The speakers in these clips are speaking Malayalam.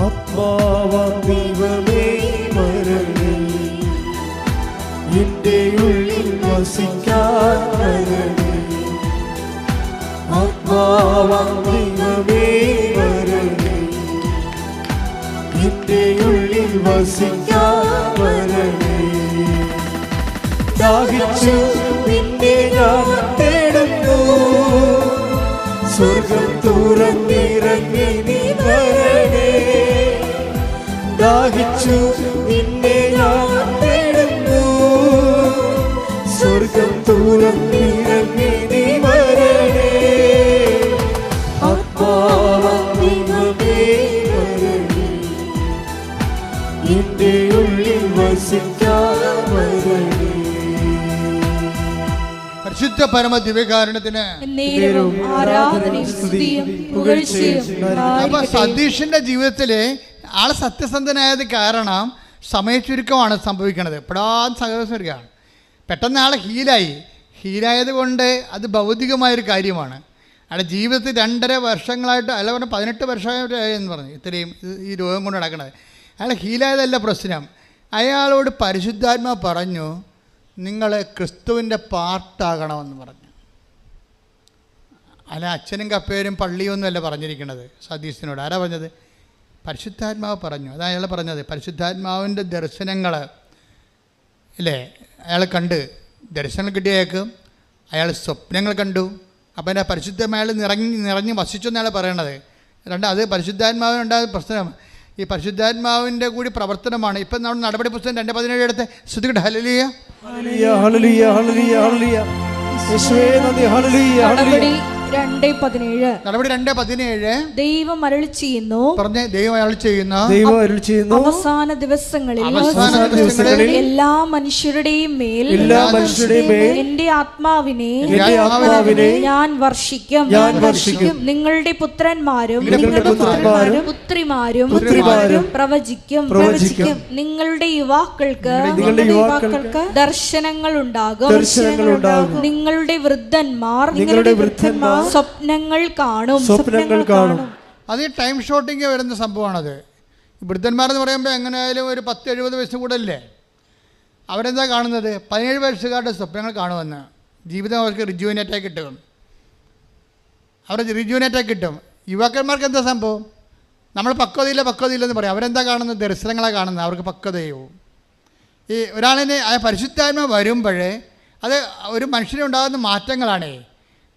ആത്മാവാം ദൈവമേ വരണേ, എന്റെ ഉള്ളിൽ വസിക്കാൻ വരണേ. ആത്മാവാം ദൈവമേ വരണേ, എന്റെ ഉള്ളിൽ വസിക്കാൻ വരണേ. ദാഹിച്ചു നിന്നെ ഞാൻ തേടുന്നു, സ്വർഗം തുറന്നിറങ്ങി നീ വരണേ. ദാഹിച്ചു നിന്നെ ഞാൻ തേടുന്നു, സ്വർഗം തുറന്നിറങ്ങി നീ വരണേ. ആത്മാവാം ദൈവമേ വരണേ, എന്റെ ഉള്ളിൽ വസിക്കാൻ വരണേ. പരിശുദ്ധ പരമ ദിവ്യകാരുണ്യത്തിന് അപ്പൊ സതീഷിന്റെ ജീവിതത്തില് ആള് സത്യസന്ധനായത് കാരണം സമയച്ചുരുക്കമാണ് സംഭവിക്കുന്നത്. പെടാൻ സഹകരിക്കുകയാണ്. പെട്ടെന്ന് ആൾ ഹീലായത് കൊണ്ട് അത് ഭൗതികമായൊരു കാര്യമാണ്. അയാളുടെ ജീവിതത്തിൽ 2.5 വർഷങ്ങളായിട്ട്, അല്ല പറഞ്ഞാൽ 18 വർഷമായിട്ട് എന്ന് പറഞ്ഞു ഇത്രയും ഈ രോഗം കൊണ്ട് നടക്കുന്നത്. അയാൾ ഹീലായതല്ല പ്രശ്നം. അയാളോട് പരിശുദ്ധാത്മാ പറഞ്ഞു, നിങ്ങൾ ക്രിസ്തുവിൻ്റെ പാർട്ടാകണമെന്ന് പറഞ്ഞു. അല്ല അച്ഛനും കപ്പേരും പള്ളിയൊന്നും അല്ല പറഞ്ഞിരിക്കുന്നത് സതീശനോട്. ആരാ പറഞ്ഞത്? പരിശുദ്ധാത്മാവ് പറഞ്ഞു. അതാണ് അയാൾ പറഞ്ഞത്. പരിശുദ്ധാത്മാവിൻ്റെ ദർശനങ്ങൾ ഇല്ലേ അയാൾ കണ്ട്, ദർശനങ്ങൾ കിട്ടിയേക്കും. അയാൾ സ്വപ്നങ്ങൾ കണ്ടു. അപ്പം എൻ്റെ പരിശുദ്ധമായ നിറഞ്ഞ് വസിച്ചു എന്നയാൾ പറയണത്. അത് പരിശുദ്ധാത്മാവിനുണ്ടായ പ്രശ്നം. ഈ പരിശുദ്ധാത്മാവിൻ്റെ കൂടി പ്രവർത്തനമാണ്. ഇപ്പം നമ്മൾ നടപടി പുസ്തകം 2:17 എടുത്ത് ശ്രദ്ധിക്കട്ടെ. ഹല്ലേലൂയ ഹല്ലേലൂയ ഹല്ലേലൂയ ഹല്ലേലൂയ യേശുവേ നന്ദി. ഹല്ലേലൂയ ഹല്ലേലൂയ. നടപടി 2:17 ദൈവം അരുളി ചെയ്യുന്നു, ദൈവം അരുളി ചെയ്യുന്നു, അവസാന ദിവസങ്ങളിൽ എല്ലാ മനുഷ്യരുടെയും മേൽ എന്റെ ആത്മാവിനെ ഞാൻ വർഷിക്കും. നിങ്ങളുടെ പുത്രന്മാരും പുത്രിമാരും പ്രവചിക്കും. നിങ്ങളുടെ യുവാക്കൾക്ക് ദർശനങ്ങൾ ഉണ്ടാകും. നിങ്ങളുടെ വൃദ്ധന്മാർ സ്വപ്നങ്ങൾ കാണും. അത് ടൈം ഷോട്ടിങ് വരുന്ന സംഭവമാണത്. വൃദ്ധന്മാരെന്ന് പറയുമ്പോൾ എങ്ങനെയായാലും ഒരു 10-70 വയസ്സ് കൂടെ അല്ലേ. അവരെന്താ കാണുന്നത്? 17 വയസ്സുകാരുടെ സ്വപ്നങ്ങൾ കാണുമെന്ന്. ജീവിതം അവർക്ക് റിജുവിനേറ്റായി കിട്ടും. കിട്ടും. യുവാക്കന്മാർക്ക് എന്താ സംഭവം? നമ്മൾ പക്വതയില്ലെന്ന് പറയും. അവരെന്താ കാണുന്നത്? ദർശനങ്ങളാണ് കാണുന്നത്. അവർക്ക് പക്വതയോ. ഈ ഒരാളിനെ പരിശുദ്ധാത്മ വരുമ്പോഴേ അത് ഒരു മനുഷ്യനുണ്ടാകുന്ന മാറ്റങ്ങളാണേ.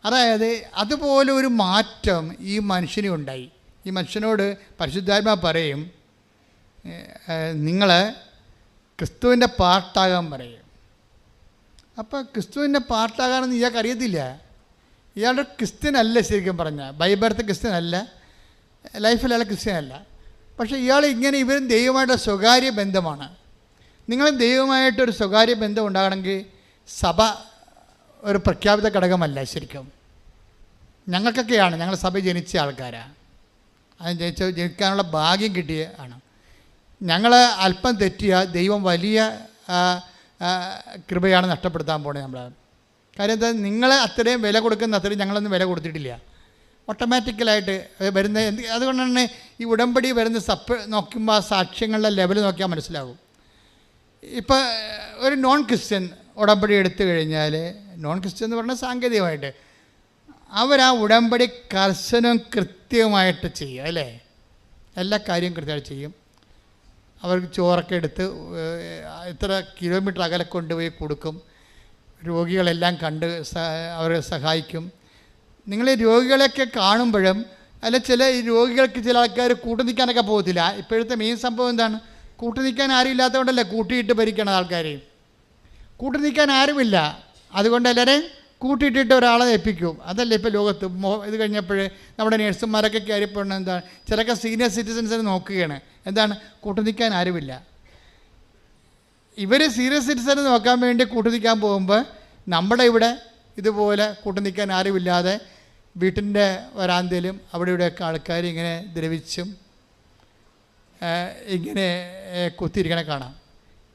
അതായത് അതുപോലെ ഒരു മാറ്റം ഈ മനുഷ്യനും ഉണ്ടായി. ഈ മനുഷ്യനോട് പരിശുദ്ധാത്മാ പറയും, നിങ്ങൾ ക്രിസ്തുവിൻ്റെ പാർട്ടാകാൻ പറയും. അപ്പോൾ ക്രിസ്തുവിൻ്റെ പാർട്ടാകാനെന്ന് ഇയാൾക്ക് അറിയത്തില്ല. ഇയാളുടെ ക്രിസ്ത്യനല്ല ശരിക്കും പറഞ്ഞാൽ. ബൈബർത്ത് ക്രിസ്ത്യനല്ല, ലൈഫിൽ അയാൾ ക്രിസ്ത്യനല്ല. പക്ഷേ ഇയാൾ ഇവരും ദൈവമായിട്ട് സ്വകാര്യ ബന്ധമാണ്. നിങ്ങൾ ദൈവമായിട്ടൊരു സ്വകാര്യ ബന്ധം ഉണ്ടാകണമെങ്കിൽ സഭ ഒരു പ്രഖ്യാപിത ഘടകമല്ല ശരിക്കും. ഞങ്ങൾക്കൊക്കെയാണ്, ഞങ്ങൾ സഭ ജനിച്ച ആൾക്കാരാണ്. അത് ജനിക്കാനുള്ള ഭാഗ്യം കിട്ടിയ ആണ്. ഞങ്ങൾ അല്പം തെറ്റിയ ദൈവം വലിയ കൃപയാണ് നഷ്ടപ്പെടുത്താൻ പോണേ നമ്മൾ. കാര്യം എന്താ? നിങ്ങളെ അത്രയും വില കൊടുക്കുന്ന അത്രയും ഞങ്ങളൊന്നും വില കൊടുത്തിട്ടില്ല. ഓട്ടോമാറ്റിക്കലായിട്ട് വരുന്ന അതുകൊണ്ട് തന്നെ ഈ ഉടമ്പടി വരുന്ന നോക്കുമ്പോൾ ആ സാക്ഷ്യങ്ങളുടെ ലെവൽ നോക്കിയാൽ മനസ്സിലാകും. ഇപ്പോൾ ഒരു നോൺ ക്രിസ്ത്യൻ ഉടമ്പടി എടുത്തു കഴിഞ്ഞാൽ, നോൺ ക്രിസ്ത്യൻ എന്ന് പറഞ്ഞാൽ സാങ്കേതികമായിട്ട് അവരാ ഉടമ്പടി കർശനം കൃത്യമായിട്ട് ചെയ്യും അല്ലേ. എല്ലാ കാര്യവും കൃത്യമായിട്ട് ചെയ്യും. അവർക്ക് ചോറൊക്കെ എടുത്ത് ഇത്ര കിലോമീറ്റർ അകലെ കൊണ്ടുപോയി കൊടുക്കും. രോഗികളെല്ലാം കണ്ട് അവരെ സഹായിക്കും. നിങ്ങൾ രോഗികളെയൊക്കെ കാണുമ്പോഴും അല്ല, ചില രോഗികൾക്ക് ചില ആൾക്കാർ കൂട്ടു നിൽക്കാനൊക്കെ പോകത്തില്ല. ഇപ്പോഴത്തെ മെയിൻ സംഭവം എന്താണ്? കൂട്ടു നിൽക്കാൻ ആരും ഇല്ലാത്തതുകൊണ്ടല്ലേ കൂട്ടിയിട്ട് ഭരിക്കണം ആൾക്കാർ. കൂട്ടു നിൽക്കാൻ ആരുമില്ല, അതുകൊണ്ട് എല്ലാവരെയും കൂട്ടിയിട്ടിട്ട് ഒരാളെ ഏൽപ്പിക്കും. അതല്ലേ ഇപ്പോൾ ലോകത്ത് ഇത് കഴിഞ്ഞപ്പോൾ നമ്മുടെ നേഴ്സുമാരൊക്കെ കയറിപ്പോണത് എന്താണ്? ചിലൊക്കെ സീനിയർ സിറ്റിസൻസിനെ നോക്കുകയാണ്. എന്താണ്? കൂട്ടു നിൽക്കാൻ ആരുമില്ല. ഇവർ സീനിയർ സിറ്റിസനെ നോക്കാൻ വേണ്ടി കൂട്ടു നിൽക്കാൻ പോകുമ്പോൾ നമ്മുടെ ഇവിടെ ഇതുപോലെ കൂട്ടു നിൽക്കാൻ ആരുമില്ലാതെ വീട്ടിൻ്റെ വരാന്തയിലും അവിടെ ഇവിടെയൊക്കെ ആൾക്കാർ ഇങ്ങനെ ദ്രവിച്ചും ഇങ്ങനെ കുത്തിയിരിക്കണ കാണാം.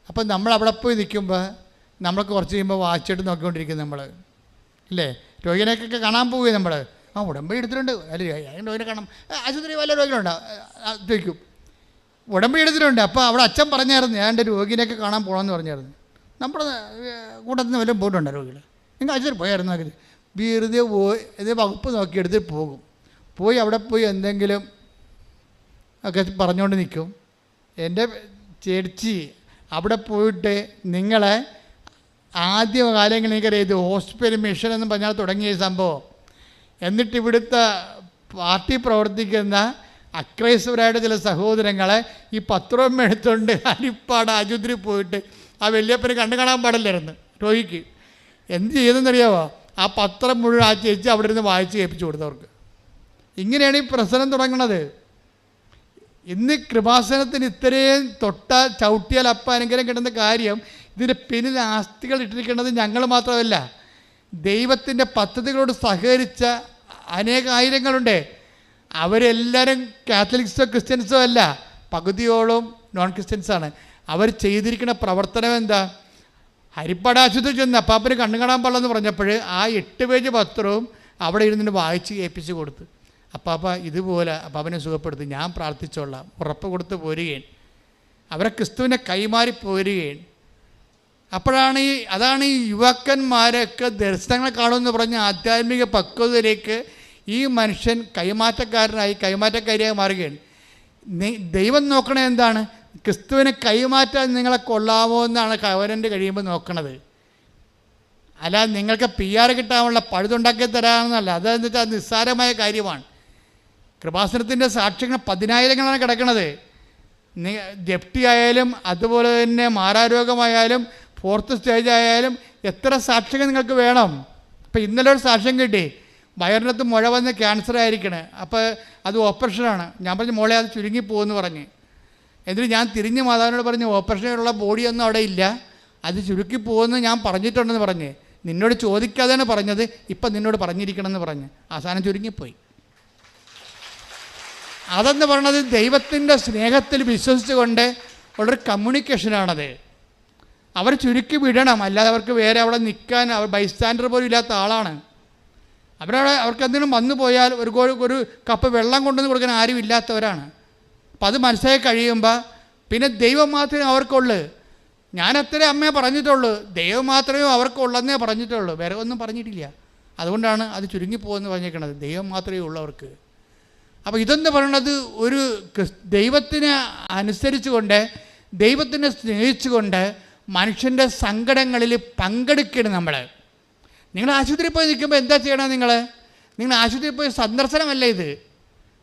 അപ്പം നമ്മൾ അവിടെ പോയി നിൽക്കുമ്പോൾ നമ്മൾക്ക് കുറച്ച് കഴിയുമ്പോൾ വാച്ചിട്ട് നോക്കിക്കൊണ്ടിരിക്കും നമ്മൾ, ഇല്ലേ? രോഗിനെയൊക്കെ കാണാൻ പോവുകയും നമ്മൾ ആ ഉടമ്പടി എടുത്തിട്ടുണ്ട്, അല്ല രോഗിനെ കാണാം, ആശുപത്രി വല്ല രോഗികളുണ്ടോ ചോദിക്കും. ഉടമ്പടി എടുത്തിട്ടുണ്ട്. അപ്പോൾ അവിടെ അച്ഛൻ പറഞ്ഞായിരുന്നു, ഞാൻ എൻ്റെ രോഗിനെയൊക്കെ കാണാൻ പോകണമെന്ന് പറഞ്ഞായിരുന്നു. നമ്മുടെ കൂട്ടത്തിൽ നിന്ന് വല്ലതും പോയിട്ടുണ്ടോ രോഗികൾ? നിങ്ങൾ ആശുപത്രി പോയായിരുന്നു നോക്കിയത്? വെറുതെ പോയി ഇത് വകുപ്പ് നോക്കിയെടുത്ത് പോകും. പോയി അവിടെ പോയി എന്തെങ്കിലും ഒക്കെ പറഞ്ഞുകൊണ്ട് നിൽക്കും. എൻ്റെ ചേച്ചി അവിടെ പോയിട്ട് നിങ്ങളെ ആദ്യ കാലങ്ങളിൽ എനിക്കറിയാം, ഇത് ഹോസ്പിറ്റൽ മിഷൻ എന്ന് പറഞ്ഞാൽ തുടങ്ങിയ സംഭവം. എന്നിട്ട് ഇവിടുത്തെ പാർട്ടി പ്രവർത്തിക്കുന്ന അക്രൈസ്തവരായിട്ട് ചില സഹോദരങ്ങളെ ഈ പത്രം എടുത്തുകൊണ്ട് ഹരിപ്പാട് ആശുപത്രി പോയിട്ട് ആ വല്യപ്പനെ കണ്ടു കാണാൻ പാടില്ലായിരുന്നു രോഗിക്ക്. എന്ത് ചെയ്തെന്നറിയാമോ? ആ പത്രം മുഴുവൻ ആ ചേച്ചി അവിടെ ഇരുന്ന് വായിച്ച് കേൾപ്പിച്ചു കൊടുത്തവർക്ക്. ഇങ്ങനെയാണ് ഈ പ്രശ്നം തുടങ്ങുന്നത്. ഇന്ന് കൃപാസനത്തിന് ഇത്രയും ചവിട്ടിയാൽ അപ്പം അനുഗ്രഹം കിട്ടുന്ന കാര്യം, ഇതിൻ്റെ പിന്നിൽ ആസ്തികൾ ഇട്ടിരിക്കുന്നത് ഞങ്ങൾ മാത്രമല്ല, ദൈവത്തിൻ്റെ പദ്ധതികളോട് സഹകരിച്ച അനേകായിരങ്ങളുണ്ട്. അവരെല്ലാവരും കാത്തലിക്സോ ക്രിസ്ത്യൻസോ അല്ല, പകുതിയോളം നോൺ ക്രിസ്ത്യൻസാണ്. അവർ ചെയ്തിരിക്കുന്ന പ്രവർത്തനം എന്താ? ഹരിപ്പാട് ആശുപത്രി ചെന്ന് അപ്പാപ്പന് കണ്ണു കാണാൻ പാടില്ലെന്ന് പറഞ്ഞപ്പോൾ ആ 8 പേജ് പത്രവും അവിടെ ഇരുന്നിട്ട് വായിച്ച് കേൾപ്പിച്ച് കൊടുത്ത്, അപ്പാപ്പ ഇതുപോലെ അപ്പാപ്പനെ സുഖപ്പെടുത്തി, ഞാൻ പ്രാർത്ഥിച്ചോളാം, ഉറപ്പ് കൊടുത്ത് പോരുകയാണ്. അവരെ ക്രിസ്തുവിനെ കൈമാറി പോരുകയാണ്. അപ്പോഴാണ് അതാണ് ഈ യുവാക്കന്മാരൊക്കെ ദർശനങ്ങൾ കാണുമെന്ന് പറഞ്ഞ ആധ്യാത്മിക പക്വതയിലേക്ക് ഈ മനുഷ്യൻ കൈമാറ്റക്കാരിയായി മാറുകയാണ്. ദൈവം നോക്കണത് എന്താണ്? ക്രിസ്തുവിനെ കൈമാറ്റാൻ നിങ്ങളെ കൊള്ളാമോ എന്നാണ് കവനൻ്റ് കഴിയുമ്പോൾ നോക്കണത്. അല്ല നിങ്ങൾക്ക് PR കിട്ടാനുള്ള പഴുതുണ്ടാക്കി തരാമെന്നല്ല. അതെന്ന് വെച്ചാൽ നിസ്സാരമായ കാര്യമാണ്. കൃപാസനത്തിൻ്റെ സാക്ഷ്യങ്ങൾ 10,000 കിടക്കുന്നത്. ജപ്തി ആയാലും അതുപോലെ തന്നെ മാറാരോഗമായാലും 4th സ്റ്റേജ് ആയാലും എത്ര സാക്ഷ്യങ്ങൾ നിങ്ങൾക്ക് വേണം? ഇപ്പം ഇന്നലെ ഒരു സാക്ഷ്യം കിട്ടി, വയറിനകത്ത് മുഴ വന്ന് ക്യാൻസർ ആയിരിക്കണേ, അപ്പോൾ അത് ഓപ്പറേഷനാണ്. ഞാൻ പറഞ്ഞു മോളെ അത് ചുരുങ്ങിപ്പോകുമെന്ന് പറഞ്ഞ്. എന്നിട്ട് ഞാൻ തിരിഞ്ഞ് മാതാവിനോട് പറഞ്ഞു, ഓപ്പറേഷനുള്ള ബോഡിയൊന്നും അവിടെ ഇല്ല, അത് ചുരുക്കിപ്പോകുമെന്ന് ഞാൻ പറഞ്ഞിട്ടുണ്ടെന്ന് പറഞ്ഞ്. നിന്നോട് ചോദിക്കാതെയാണ് പറഞ്ഞത്, ഇപ്പം നിന്നോട് പറഞ്ഞിരിക്കണമെന്ന് പറഞ്ഞ് അവസാനം ചുരുങ്ങിപ്പോയി. അതെന്ന് പറയണത് ദൈവത്തിൻ്റെ സ്നേഹത്തിൽ വിശ്വസിച്ചുകൊണ്ട് ഉള്ളൊരു കമ്മ്യൂണിക്കേഷനാണത്. അവർ ചുരുക്കി വിടണം, അല്ലാതെ അവർക്ക് വേറെ അവിടെ നിൽക്കാൻ അവർ ബൈസ്റ്റാൻഡർ പോലും ഇല്ലാത്ത ആളാണ്. അവർക്ക് എന്തെങ്കിലും വന്നു പോയാൽ ഒരു കപ്പ് വെള്ളം കൊണ്ടുവന്ന് കൊടുക്കാൻ ആരും ഇല്ലാത്തവരാണ്. അപ്പം അത് മനസ്സിലാക്കി കഴിയുമ്പോൾ പിന്നെ ദൈവം മാത്രമേ അവർക്കുള്ളൂ. ഞാൻ അത്രേ അമ്മയെ പറഞ്ഞിട്ടുള്ളൂ, ദൈവം മാത്രമേ അവർക്കുള്ളെന്നേ പറഞ്ഞിട്ടുള്ളൂ, വേറെ ഒന്നും പറഞ്ഞിട്ടില്ല. അതുകൊണ്ടാണ് അത് ചുരുങ്ങിപ്പോകുമെന്ന് പറഞ്ഞേക്കണത്. ദൈവം മാത്രമേ ഉള്ളൂ അവർക്ക്. അപ്പോൾ ഇതെന്ന് പറയണത് ഒരു ദൈവത്തിനെ അനുസരിച്ചുകൊണ്ട്, ദൈവത്തിനെ സ്നേഹിച്ചുകൊണ്ട് മനുഷ്യൻ്റെ സങ്കടങ്ങളിൽ പങ്കെടുക്കണം. നിങ്ങൾ ആശുപത്രിയിൽ പോയി നിൽക്കുമ്പോൾ എന്താ ചെയ്യണം? നിങ്ങൾ ആശുപത്രിയിൽ പോയി സന്ദർശനമല്ല ഇത്,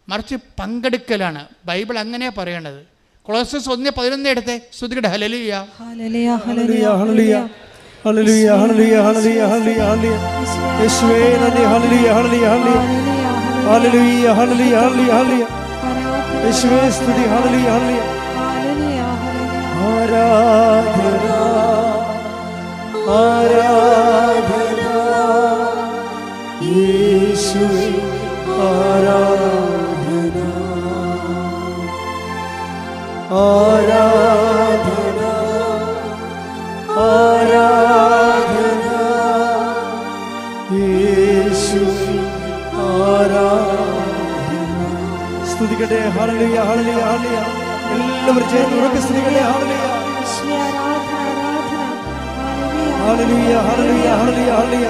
മറിച്ച് പങ്കെടുക്കലാണ്. ബൈബിൾ അങ്ങനെയാണ് പറയണത്. കൊളോസ്യസ് 1:11 എടുത്തേ, ശ്രുതികട്ടെ. ഹല്ലേലൂയ ഹല്ലേലൂയ ഹല്ലേലൂയ ഹല്ലേലൂയ ഹല്ലേലൂയ ഹല്ലേലൂയ ഹല്ലേലൂയ യേശുവേ നന്ദി. ഹല്ലേലൂയ ഹല്ലേലൂയ ഹല്ലേലൂയ ഹല്ലേലൂയ ഹല്ലേലൂയ യേശുവേ സ്തുതി. ഹല്ലേലൂയ ഹല്ലേലൂയ ആരാധന ആരാധന യേശുവേ ആരാധന ആരാധന ആരാധന യേശുവേ ആരാധന. സ്തുതിക്കട്ടെ. ഹല്ലേലൂയ ഹല്ലേലൂയ ഹല്ലേലൂയ. എല്ലാവരും ചേർന്ന് ഉറക്കെ സ്തുതിക്കട്ടെ. ഹല്ലേലൂയ ഹല്ലേലൂയ ഹല്ലേലൂയ ഹല്ലേലൂയ ഹല്ലേലൂയ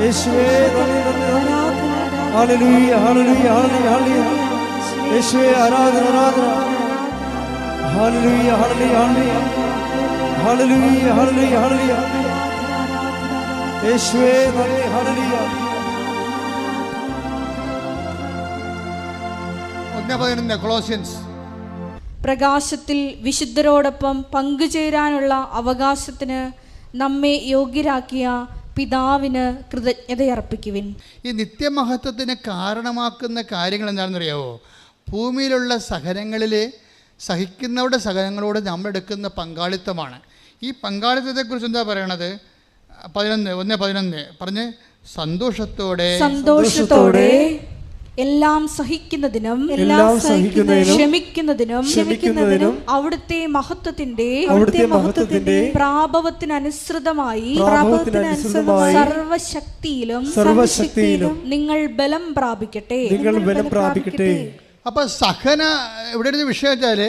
യേശുവേ നന്ദി നന്ദി. ഹല്ലേലൂയ ഹല്ലേലൂയ ഹല്ലേലൂയ ഹല്ലേലൂയ യേശുവേ ആരാധന ആരാധന. ഹല്ലേലൂയ ഹല്ലേലൂയ ഹല്ലേലൂയ ഹല്ലേലൂയ ഹല്ലേലൂയ ഹല്ലേലൂയ യേശുവേ നന്ദി. ഹല്ലേലൂയ. 1:11 കൊളോസ്യൻസ്. പ്രകാശത്തിൽ വിശുദ്ധരോടൊപ്പം പങ്കുചേരാനുള്ള അവകാശത്തിന് നമ്മെ യോഗ്യരാക്കിയ പിതാവിന് കൃതജ്ഞതയർപ്പിക്കുവിൻ. ഈ നിത്യമഹത്വത്തിന് കാരണമാക്കുന്ന കാര്യങ്ങൾ എന്താണെന്നറിയാവോ? ഭൂമിയിലുള്ള സഹനങ്ങളിൽ സഹിക്കുന്നവരുടെ സഹനങ്ങളോട് നമ്മളെടുക്കുന്ന പങ്കാളിത്തമാണ്. ഈ പങ്കാളിത്തത്തെക്കുറിച്ച് എന്താ പറയണത്? 1:11 പറഞ്ഞ് സന്തോഷത്തോടെ എല്ലാം സഹിക്കുന്നതിനും ക്ഷമിക്കുന്നതിനും അവിടുത്തെ മഹത്വത്തിന്റെ പ്രാഭവത്തിനനുസൃതമായി സർവശക്തിയിലും നിങ്ങൾ ബലം പ്രാപിക്കട്ടെ. അപ്പൊ സഹന ഇവിടെ ഒരു വിഷയം വെച്ചാൽ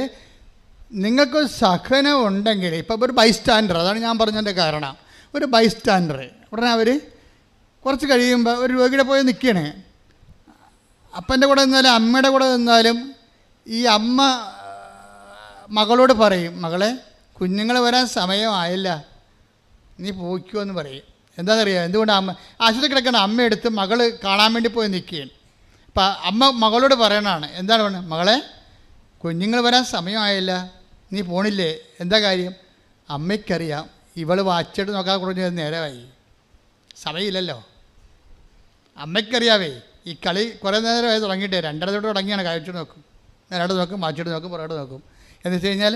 നിങ്ങൾക്ക് സഹനം ഉണ്ടെങ്കിൽ ഇപ്പം ഒരു ബൈസ്റ്റാൻഡർ, അതാണ് ഞാൻ പറഞ്ഞതിൻ്റെ കാരണം. ഒരു ബൈസ്റ്റാൻഡർ ഉടനെ അവർ കുറച്ച് കഴിയുമ്പോൾ ഒരു രോഗിയുടെ പോയി നിൽക്കുകയാണ്. അപ്പൻ്റെ കൂടെ നിന്നാലും അമ്മയുടെ കൂടെ നിന്നാലും ഈ അമ്മ മകളോട് പറയും, മകളെ കുഞ്ഞുങ്ങൾ വരാൻ സമയമായില്ല, നീ പോയിക്കോ എന്ന് പറയും. എന്താണെന്നറിയാം എന്തുകൊണ്ട്? അമ്മ ആശുപത്രി കിടക്കണം, അമ്മ എടുത്ത് മകൾ കാണാൻ വേണ്ടി പോയി നിൽക്കുകയാണ്. അപ്പം അമ്മ മകളോട് പറയണതാണ്, എന്താണ് പറയുന്നത്? മകളെ കുഞ്ഞുങ്ങൾ വരാൻ സമയമായില്ല, നീ പോണില്ലേ? എന്താ കാര്യം? അമ്മയ്ക്കറിയാം ഇവൾ വാച്ചിട്ട് നോക്കാൻ കുറഞ്ഞ നേരമായി, സമയമില്ലല്ലോ. അമ്മയ്ക്കറിയാവേ ഈ കളി കുറേ നേരമായി തുടങ്ങിയിട്ടേ, 2:30 തൊട്ട് തുടങ്ങിയാണ്. കഴിച്ചിട്ട് നോക്കും, നേരോട്ട് നോക്കും, മാച്ചിട്ട് നോക്കും, പുറകോട്ട് നോക്കും. എന്ന് വെച്ച് കഴിഞ്ഞാൽ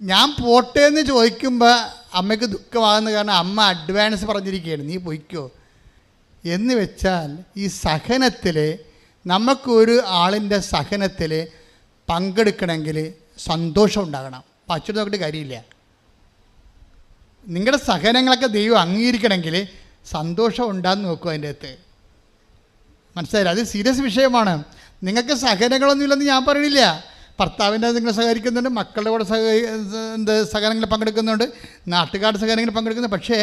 ഞാൻ പോട്ടെ എന്ന് ചോദിക്കുമ്പോൾ അമ്മയ്ക്ക് ദുഃഖമാകുന്ന കാരണം അമ്മ അഡ്വാൻസ് പറഞ്ഞിരിക്കുകയാണ്, നീ പൊയ്ക്കോ എന്ന് വെച്ചാൽ ഈ സഹനത്തിൽ നമുക്കൊരു ആളിൻ്റെ സഹനത്തിൽ പങ്കെടുക്കണമെങ്കിൽ സന്തോഷം ഉണ്ടാകണം. പച്ചിട്ട് നോക്കിയിട്ട് കാര്യമില്ല. നിങ്ങളുടെ സഹനങ്ങളൊക്കെ ദൈവം അംഗീകരിക്കണമെങ്കിൽ സന്തോഷം ഉണ്ടാകുന്ന നോക്കും. അതിൻ്റെ അകത്ത് മനസ്സിലായില്ല? അത് സീരിയസ് വിഷയമാണ്. നിങ്ങൾക്ക് സഹനങ്ങളൊന്നുമില്ലെന്ന് ഞാൻ പറയണില്ല. ഭർത്താവിൻ്റെ നിങ്ങൾ സഹകരിക്കുന്നുണ്ട്, മക്കളുടെ കൂടെ സഹനങ്ങളിൽ പങ്കെടുക്കുന്നുണ്ട്, നാട്ടുകാരുടെ സഹനങ്ങളിൽ പങ്കെടുക്കുന്നുണ്ട്, പക്ഷേ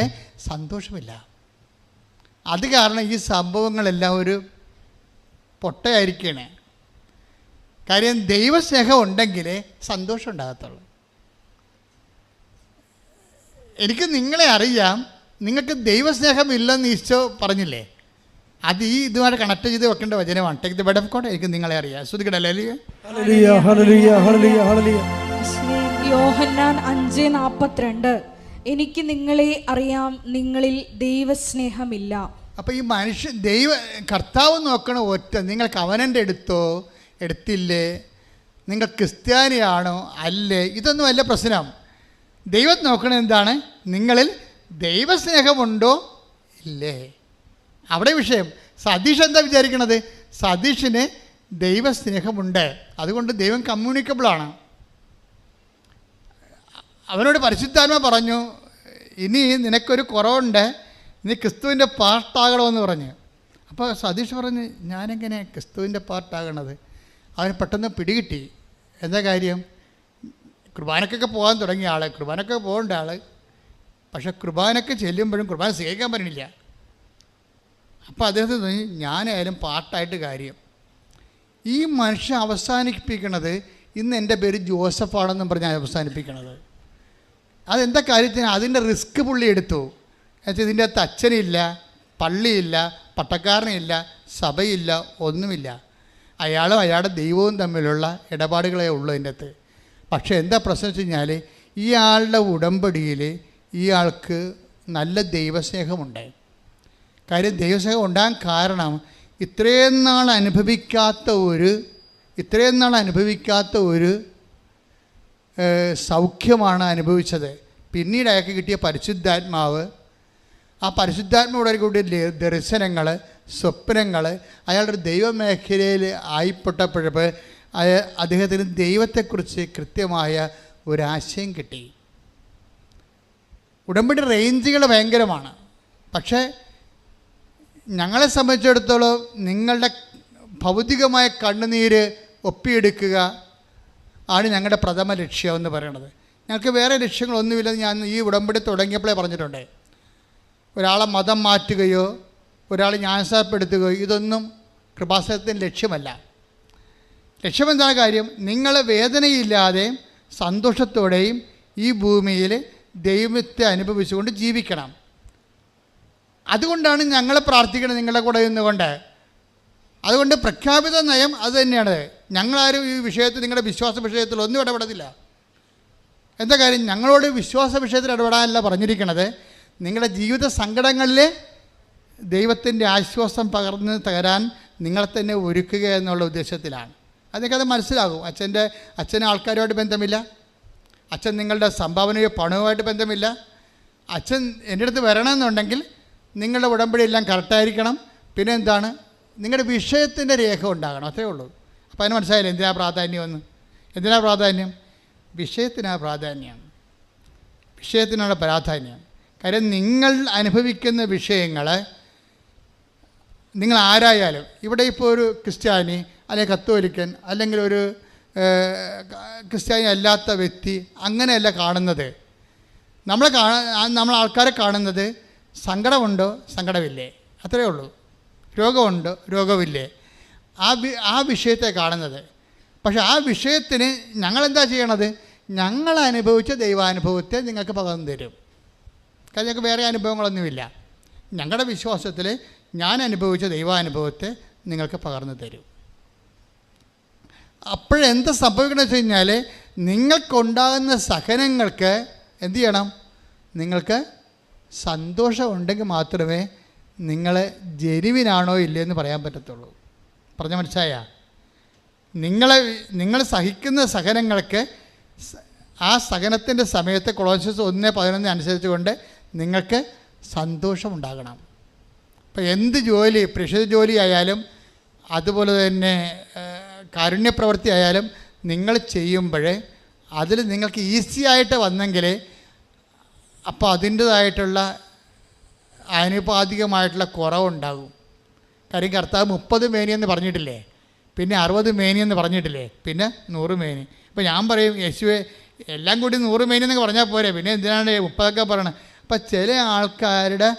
സന്തോഷമില്ല. അത് കാരണം ഈ സംഭവങ്ങളെല്ലാം ഒരു പൊട്ടയായിരിക്കുകയാണ്. കാര്യം ദൈവസ്നേഹം ഉണ്ടെങ്കിലേ സന്തോഷം ഉണ്ടാകത്തുള്ളൂ. എനിക്ക് നിങ്ങളെ അറിയാം, നിങ്ങൾക്ക് ദൈവസ്നേഹം ഇല്ലെന്ന് ഈശോ പറഞ്ഞില്ലേ? അത് ഈ ഇതുമായിട്ട് കണക്ട് ചെയ്ത് വെക്കേണ്ട വചനമാണ്. Take the bed of God. എനിക്ക് നിങ്ങളെ അറിയാം. ശ്രദ്ധിക്കട്ടെ. യോഹന്നാൻ 5:42 എനിക്ക് നിങ്ങളെ അറിയാം, നിങ്ങളിൽ ദൈവസ്നേഹമില്ല. അപ്പോൾ ഈ മനുഷ്യൻ കർത്താവ് നോക്കണ ഒറ്റ, നിങ്ങൾ കവനൻ്റ് എടുത്തില്ലേ, നിങ്ങൾ ക്രിസ്ത്യാനിയാണോ അല്ലേ, ഇതൊന്നും അല്ല പ്രശ്നം. ദൈവം നോക്കണത് എന്താണ്? നിങ്ങളിൽ ദൈവസ്നേഹമുണ്ടോ ഇല്ലേ, അവിടെ വിഷയം. സതീഷ് എന്താ വിചാരിക്കണത്? സതീഷിന് ദൈവസ്നേഹമുണ്ട്, അതുകൊണ്ട് ദൈവം കമ്മ്യൂണിക്കബിളാണ്. അവനോട് പരിശുദ്ധാത്മ പറഞ്ഞു, ഇനി നിനക്കൊരു കുറവുണ്ട്, നീ ക്രിസ്തുവിൻ്റെ പാർട്ടാകണമെന്ന് പറഞ്ഞു. അപ്പോൾ സതീഷ് പറഞ്ഞു, ഞാനെങ്ങനെ ക്രിസ്തുവിൻ്റെ പാർട്ടാകണത്? അവന് പെട്ടെന്ന് പിടികിട്ടി. എന്താ കാര്യം? കുർബാനക്കൊക്കെ പോകാൻ തുടങ്ങിയ ആൾ, കുർബാനക്കൊക്കെ പോകേണ്ട ആൾ, പക്ഷെ കുർബാനക്ക് ചെല്ലുമ്പോഴും കുർബാന സ്വീകരിക്കാൻ പറ്റണില്ല. അപ്പോൾ അദ്ദേഹത്തിന് തോന്നി, ഞാനായാലും പാർട്ടായിട്ട് കാര്യം. ഈ മനുഷ്യൻ അവസാനിപ്പിക്കണത്, ഇന്ന് എൻ്റെ പേര് ജോസഫാണെന്നും പറഞ്ഞാൽ അവസാനിപ്പിക്കണത്. അതെന്താ കാര്യത്തിന്? അതിൻ്റെ റിസ്ക് പുള്ളി എടുത്തു. എന്നുവെച്ചാൽ ഇതിൻ്റെ അകത്ത് അച്ഛനില്ല, പള്ളിയില്ല, പട്ടക്കാരനില്ല, സഭയില്ല, ഒന്നുമില്ല. അയാളും അയാളുടെ ദൈവവും തമ്മിലുള്ള ഇടപാടുകളേ ഉള്ളൂ അതിൻ്റെ അകത്ത്. പക്ഷേ എന്താ പ്രശ്നം വെച്ച് കഴിഞ്ഞാൽ, ഈ ആളുടെ ഉടമ്പടിയിൽ ഈ ആൾക്ക് നല്ല ദൈവസ്നേഹമുണ്ട്. കാര്യം ദൈവസ്നേഹം ഉണ്ടാകാൻ കാരണം ഇത്രയും നാൾ അനുഭവിക്കാത്ത ഒരു സൗഖ്യമാണ് അനുഭവിച്ചത്. പിന്നീട് അയാൾക്ക് കിട്ടിയ പരിശുദ്ധാത്മാവ്, ആ പരിശുദ്ധാത്മാവിടെ കൂടിയ ദർശനങ്ങൾ, സ്വപ്നങ്ങൾ, അയാളുടെ ദൈവമേഖലയിൽ ആയിപ്പെട്ടപ്പോഴപ്പോൾ അദ്ദേഹത്തിന് ദൈവത്തെക്കുറിച്ച് കൃത്യമായ ഒരാശയം കിട്ടി. ഉടമ്പടി റേഞ്ചുകൾ ഭയങ്കരമാണ്. പക്ഷേ ഞങ്ങളെ സംബന്ധിച്ചിടത്തോളം നിങ്ങളുടെ ഭൗതികമായ കണ്ണുനീര് ഒപ്പിയെടുക്കുക ആണ് ഞങ്ങളുടെ പ്രഥമ ലക്ഷ്യം എന്ന് പറയുന്നത്. ഞങ്ങൾക്ക് വേറെ ലക്ഷ്യങ്ങളൊന്നുമില്ലെന്ന് ഞാൻ ഈ ഉടമ്പടി തുടങ്ങിയപ്പോഴേ പറഞ്ഞിട്ടുണ്ട്. ഒരാളെ മതം മാറ്റുകയോ ഒരാളെ ജ്ഞാനസ്നാനപ്പെടുത്തുകയോ ഇതൊന്നും കൃപാസനത്തിൻ്റെ ലക്ഷ്യമല്ല. ലക്ഷ്യമെന്താണ് കാര്യം? നിങ്ങൾ വേദനയില്ലാതെയും സന്തോഷത്തോടെയും ഈ ഭൂമിയിൽ ദൈവത്തെ അനുഭവിച്ചുകൊണ്ട് ജീവിക്കണം. അതുകൊണ്ടാണ് ഞങ്ങൾ പ്രാർത്ഥിക്കുന്നത് നിങ്ങളുടെ കൂടെ നിന്നുകൊണ്ട്. അതുകൊണ്ട് പ്രഖ്യാപിത നയം അത് തന്നെയാണ്. ഞങ്ങളാരും ഈ വിഷയത്തിൽ, നിങ്ങളുടെ വിശ്വാസ വിഷയത്തിൽ ഒന്നും ഇടപെടത്തില്ല. എന്താ കാര്യം? ഞങ്ങളോട് വിശ്വാസ വിഷയത്തിൽ ഇടപെടാനല്ല പറഞ്ഞിരിക്കുന്നത്, നിങ്ങളുടെ ജീവിത സങ്കടങ്ങളിൽ ദൈവത്തിൻ്റെ ആശ്വാസം പകർന്ന് തരാൻ നിങ്ങളെ തന്നെ ഒരുക്കുക എന്നുള്ള ഉദ്ദേശത്തിലാണ്. അതൊക്കെ മനസ്സിലാകും. അച്ഛന് ആൾക്കാരുമായിട്ട് ബന്ധമില്ല, അച്ഛൻ നിങ്ങളുടെ സംഭാവനയോ പണവുമായിട്ട് ബന്ധമില്ല. അച്ഛൻ എൻ്റെ അടുത്ത് വരണമെന്നുണ്ടെങ്കിൽ നിങ്ങളുടെ ഉടമ്പടി എല്ലാം കറക്റ്റായിരിക്കണം. പിന്നെ എന്താണ്? നിങ്ങളുടെ വിഷയത്തിൻ്റെ രേഖ ഉണ്ടാകണം, അത്രേ ഉള്ളൂ. അപ്പോൾ അതിന് മനസ്സിലായില്ല എന്തിനാ പ്രാധാന്യമെന്ന്. എന്തിനാ പ്രാധാന്യം? വിഷയത്തിനാണ് പ്രാധാന്യം, വിഷയത്തിനാണ് പ്രാധാന്യം. കാര്യം നിങ്ങൾ അനുഭവിക്കുന്ന വിഷയങ്ങൾ നിങ്ങൾ ആരായാലും, ഇവിടെ ഇപ്പോൾ ഒരു ക്രിസ്ത്യാനി അല്ലെങ്കിൽ കത്തോലിക്കൻ അല്ലെങ്കിൽ ഒരു ക്രിസ്ത്യാനി അല്ലാത്ത വ്യക്തി അങ്ങനെയല്ല കാണുന്നത്. നമ്മൾ ആൾക്കാരെ കാണുന്നത് സങ്കടമുണ്ടോ സങ്കടമില്ലേ, അത്രയേ ഉള്ളൂ. രോഗമുണ്ടോ രോഗമില്ലേ, ആ വിഷയത്തെ കാണുന്നത്. പക്ഷെ ആ വിഷയത്തിന് ഞങ്ങളെന്താ ചെയ്യണത്? ഞങ്ങൾ അനുഭവിച്ച ദൈവാനുഭവത്തെ നിങ്ങൾക്ക് പകർന്നു തരും. കാരണം ഞങ്ങൾക്ക് വേറെ അനുഭവങ്ങളൊന്നുമില്ല. ഞങ്ങളുടെ വിശ്വാസത്തിൽ ഞാൻ അനുഭവിച്ച ദൈവാനുഭവത്തെ നിങ്ങൾക്ക് പകർന്നു തരും. അപ്പോഴെന്ത് സംഭവിക്കണമെന്ന് വെച്ച് കഴിഞ്ഞാൽ, നിങ്ങൾക്കുണ്ടാകുന്ന സഹനങ്ങൾക്ക് എന്തു ചെയ്യണം? നിങ്ങൾക്ക് സന്തോഷമുണ്ടെങ്കിൽ മാത്രമേ നിങ്ങൾ ജെനുവിനാണോ ഇല്ലയെന്ന് പറയാൻ പറ്റത്തുള്ളൂ. പറഞ്ഞ മനസ്സിലായ? നിങ്ങൾ സഹിക്കുന്ന സഹനങ്ങൾക്ക് ആ സഹനത്തിൻ്റെ സമയത്ത് കൊളോസ്യസ് 1:11 അനുസരിച്ച് കൊണ്ട് നിങ്ങൾക്ക് സന്തോഷമുണ്ടാകണം. ഇപ്പോൾ എന്ത് ജോലി, പ്രേക്ഷിത ജോലി ആയാലും അതുപോലെ തന്നെ കാരുണ്യപ്രവൃത്തി ആയാലും നിങ്ങൾ ചെയ്യുമ്പോൾ അതിൽ നിങ്ങൾക്ക് ഈസി ആയിട്ട് വന്നെങ്കിൽ അപ്പോൾ അതിൻ്റേതായിട്ടുള്ള ആനുപാതികമായിട്ടുള്ള കുറവുണ്ടാകും. കാര്യം കർത്താവ് 30 മേനിയെന്ന് പറഞ്ഞിട്ടില്ലേ, പിന്നെ 60 മേനിയെന്ന് പറഞ്ഞിട്ടില്ലേ, പിന്നെ 100 മേനി. ഇപ്പോൾ ഞാൻ പറയും യേശുവേ എല്ലാം കൂടി 100 മേനിയെന്നൊക്കെ പറഞ്ഞാൽ പോരെ, പിന്നെ എന്തിനാണ് 30 പറയണത്? അപ്പം ചില ആൾക്കാരുടെ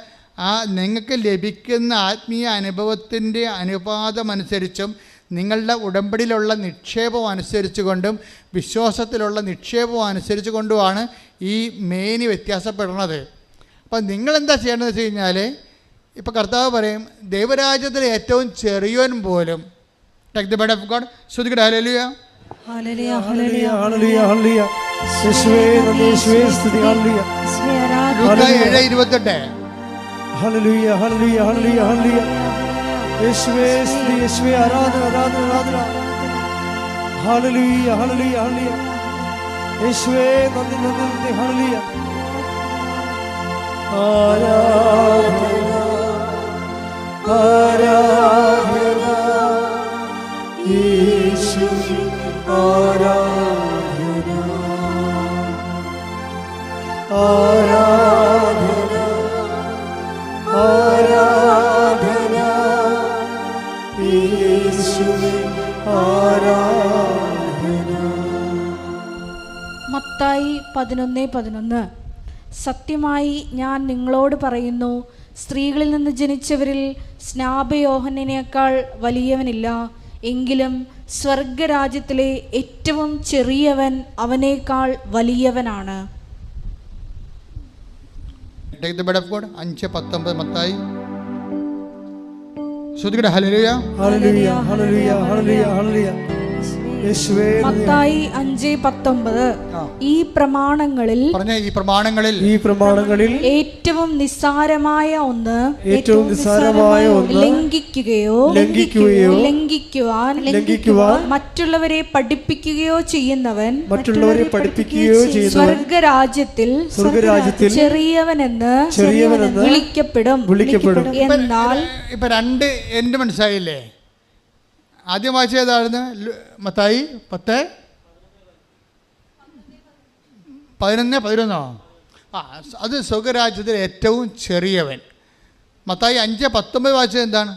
നിങ്ങൾക്ക് ലഭിക്കുന്ന ആത്മീയ അനുഭവത്തിൻ്റെ അനുപാതമനുസരിച്ചും നിങ്ങളുടെ ഉടമ്പടിയിലുള്ള നിക്ഷേപം അനുസരിച്ച് കൊണ്ടും വിശ്വാസത്തിലുള്ള നിക്ഷേപം അനുസരിച്ച് കൊണ്ടുമാണ് ഈ മേനി വ്യത്യാസപ്പെടുന്നത്. അപ്പം നിങ്ങളെന്താ ചെയ്യേണ്ടതെന്ന് വെച്ച് കഴിഞ്ഞാൽ, ഇപ്പോൾ കർത്താവ് പറയും ദൈവരാജ്യത്തിലെ ഏറ്റവും ചെറിയവൻ പോലും take the bread of God. ശ്രുതിക്കട്ടെ ഹല്ലേലൂയ ഹല്ലേലൂയ ഹല്ലേലൂയ ഹല്ലേലൂയ ഹല്ലേലൂയ. യേശുവേ നന്ദി, യേശുവേ സ്തുതി. ഹല്ലേലൂയ. ലൂക്കാ 7:28. ഹല്ലേലൂയ ഹല്ലേലൂയ ഹല്ലേലൂയ ഹല്ലേലൂയ. യേശുവേ സ്തുതി, യേശുവേ ആരാധന ആരാധന ആരാധന. ഹല്ലേലൂയ ഹല്ലേലൂയ ഹല്ലേലൂയ. യേശുവേ നന്ദി നന്ദി നന്ദി. ഹല്ലേലൂയ. ആരാധന ആരാധന യേശുവേ ആരാധന ആരാധന ആരാധന യേശുവേ ആരാധന. മത്തായി 11:11. സത്യമായി ഞാൻ നിങ്ങളോട് പറയുന്നു, സ്ത്രീകളിൽ നിന്ന് ജനിച്ചവരിൽ സ്നാപയോഹന്നേക്കാൾ വലിയവനില്ല. എങ്കിലും സ്വർഗരാജ്യത്തിലെ ഏറ്റവും ചെറിയവൻ അവനേക്കാൾ വലിയവനാണ്. Take the bread of God. 5:19 മത്തായി. ശ്രുതിക്കട്ടെ ഹല്ലേലൂയ ഹല്ലേലൂയ ഹല്ലേലൂയ ഹല്ലേലൂയ ഹല്ലേലൂയ. യേശുവേ മത്തായി 5:19. ഈ പ്രമാണങ്ങളിൽ ഏറ്റവും നിസ്സാരമായ ഒന്ന് ലംഘിക്കുവാൻ മറ്റുള്ളവരെ പഠിപ്പിക്കുകയോ ചെയ്യുന്നവൻ സ്വർഗരാജ്യത്തിൽ ചെറിയവനെന്ന് വിളിക്കപ്പെടും. എന്നാൽ ഇപ്പൊ രണ്ട് എൻ്റെ മനസ്സിലായില്ലേ? ആദ്യം വായിച്ചതായിരുന്നു മത്തായി 10:11. അത് സ്വർഗരാജ്യത്തിൽ ഏറ്റവും ചെറിയവൻ. മത്തായി 5:19 വായിച്ചത് എന്താണ്?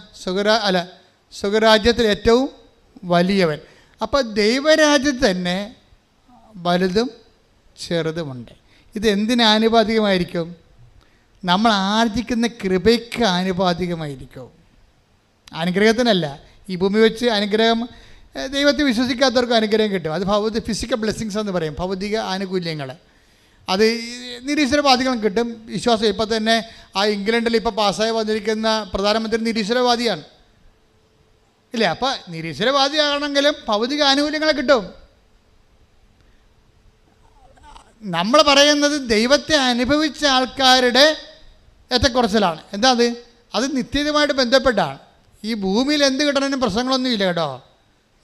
സ്വർഗരാജ്യത്തിൽ ഏറ്റവും വലിയവൻ. അപ്പോൾ ദൈവരാജ്യത്ത് തന്നെ വലുതും ചെറുതുമുണ്ട്. ഇത് എന്തിന് ആനുപാതികമായിരിക്കും? നമ്മൾ ആർജിക്കുന്ന കൃപയ്ക്ക് ആനുപാതികമായിരിക്കും, അനുഗ്രഹത്തിനല്ല. ഈ ഭൂമി വെച്ച് അനുഗ്രഹം, ദൈവത്തെ വിശ്വസിക്കാത്തവർക്ക് അനുഗ്രഹം കിട്ടും. അത് ഫിസിക്കൽ ബ്ലെസ്സിങ്സ് എന്ന് പറയും, ഭൗതിക ആനുകൂല്യങ്ങൾ. അത് നിരീശ്വരവാദികളും കിട്ടും. വിശ്വാസം ഇപ്പം തന്നെ ഇംഗ്ലണ്ടിൽ ഇപ്പോൾ പാസ്സായി വന്നിരിക്കുന്ന പ്രധാനമന്ത്രി നിരീശ്വരവാദിയാണ്, ഇല്ലേ? അപ്പം നിരീശ്വരവാദിയാണെങ്കിലും ഭൗതിക ആനുകൂല്യങ്ങളെ കിട്ടും. നമ്മൾ പറയുന്നത് ദൈവത്തെ അനുഭവിച്ച ആൾക്കാരുടെ ഏറ്റക്കുറച്ചിലാണ്. എന്താ അത് നിത്യതയുമായിട്ട് ബന്ധപ്പെട്ടാണ്. ഈ ഭൂമിയിൽ എന്ത് കിട്ടണമെന്നും പ്രശ്നങ്ങളൊന്നുമില്ല കേട്ടോ,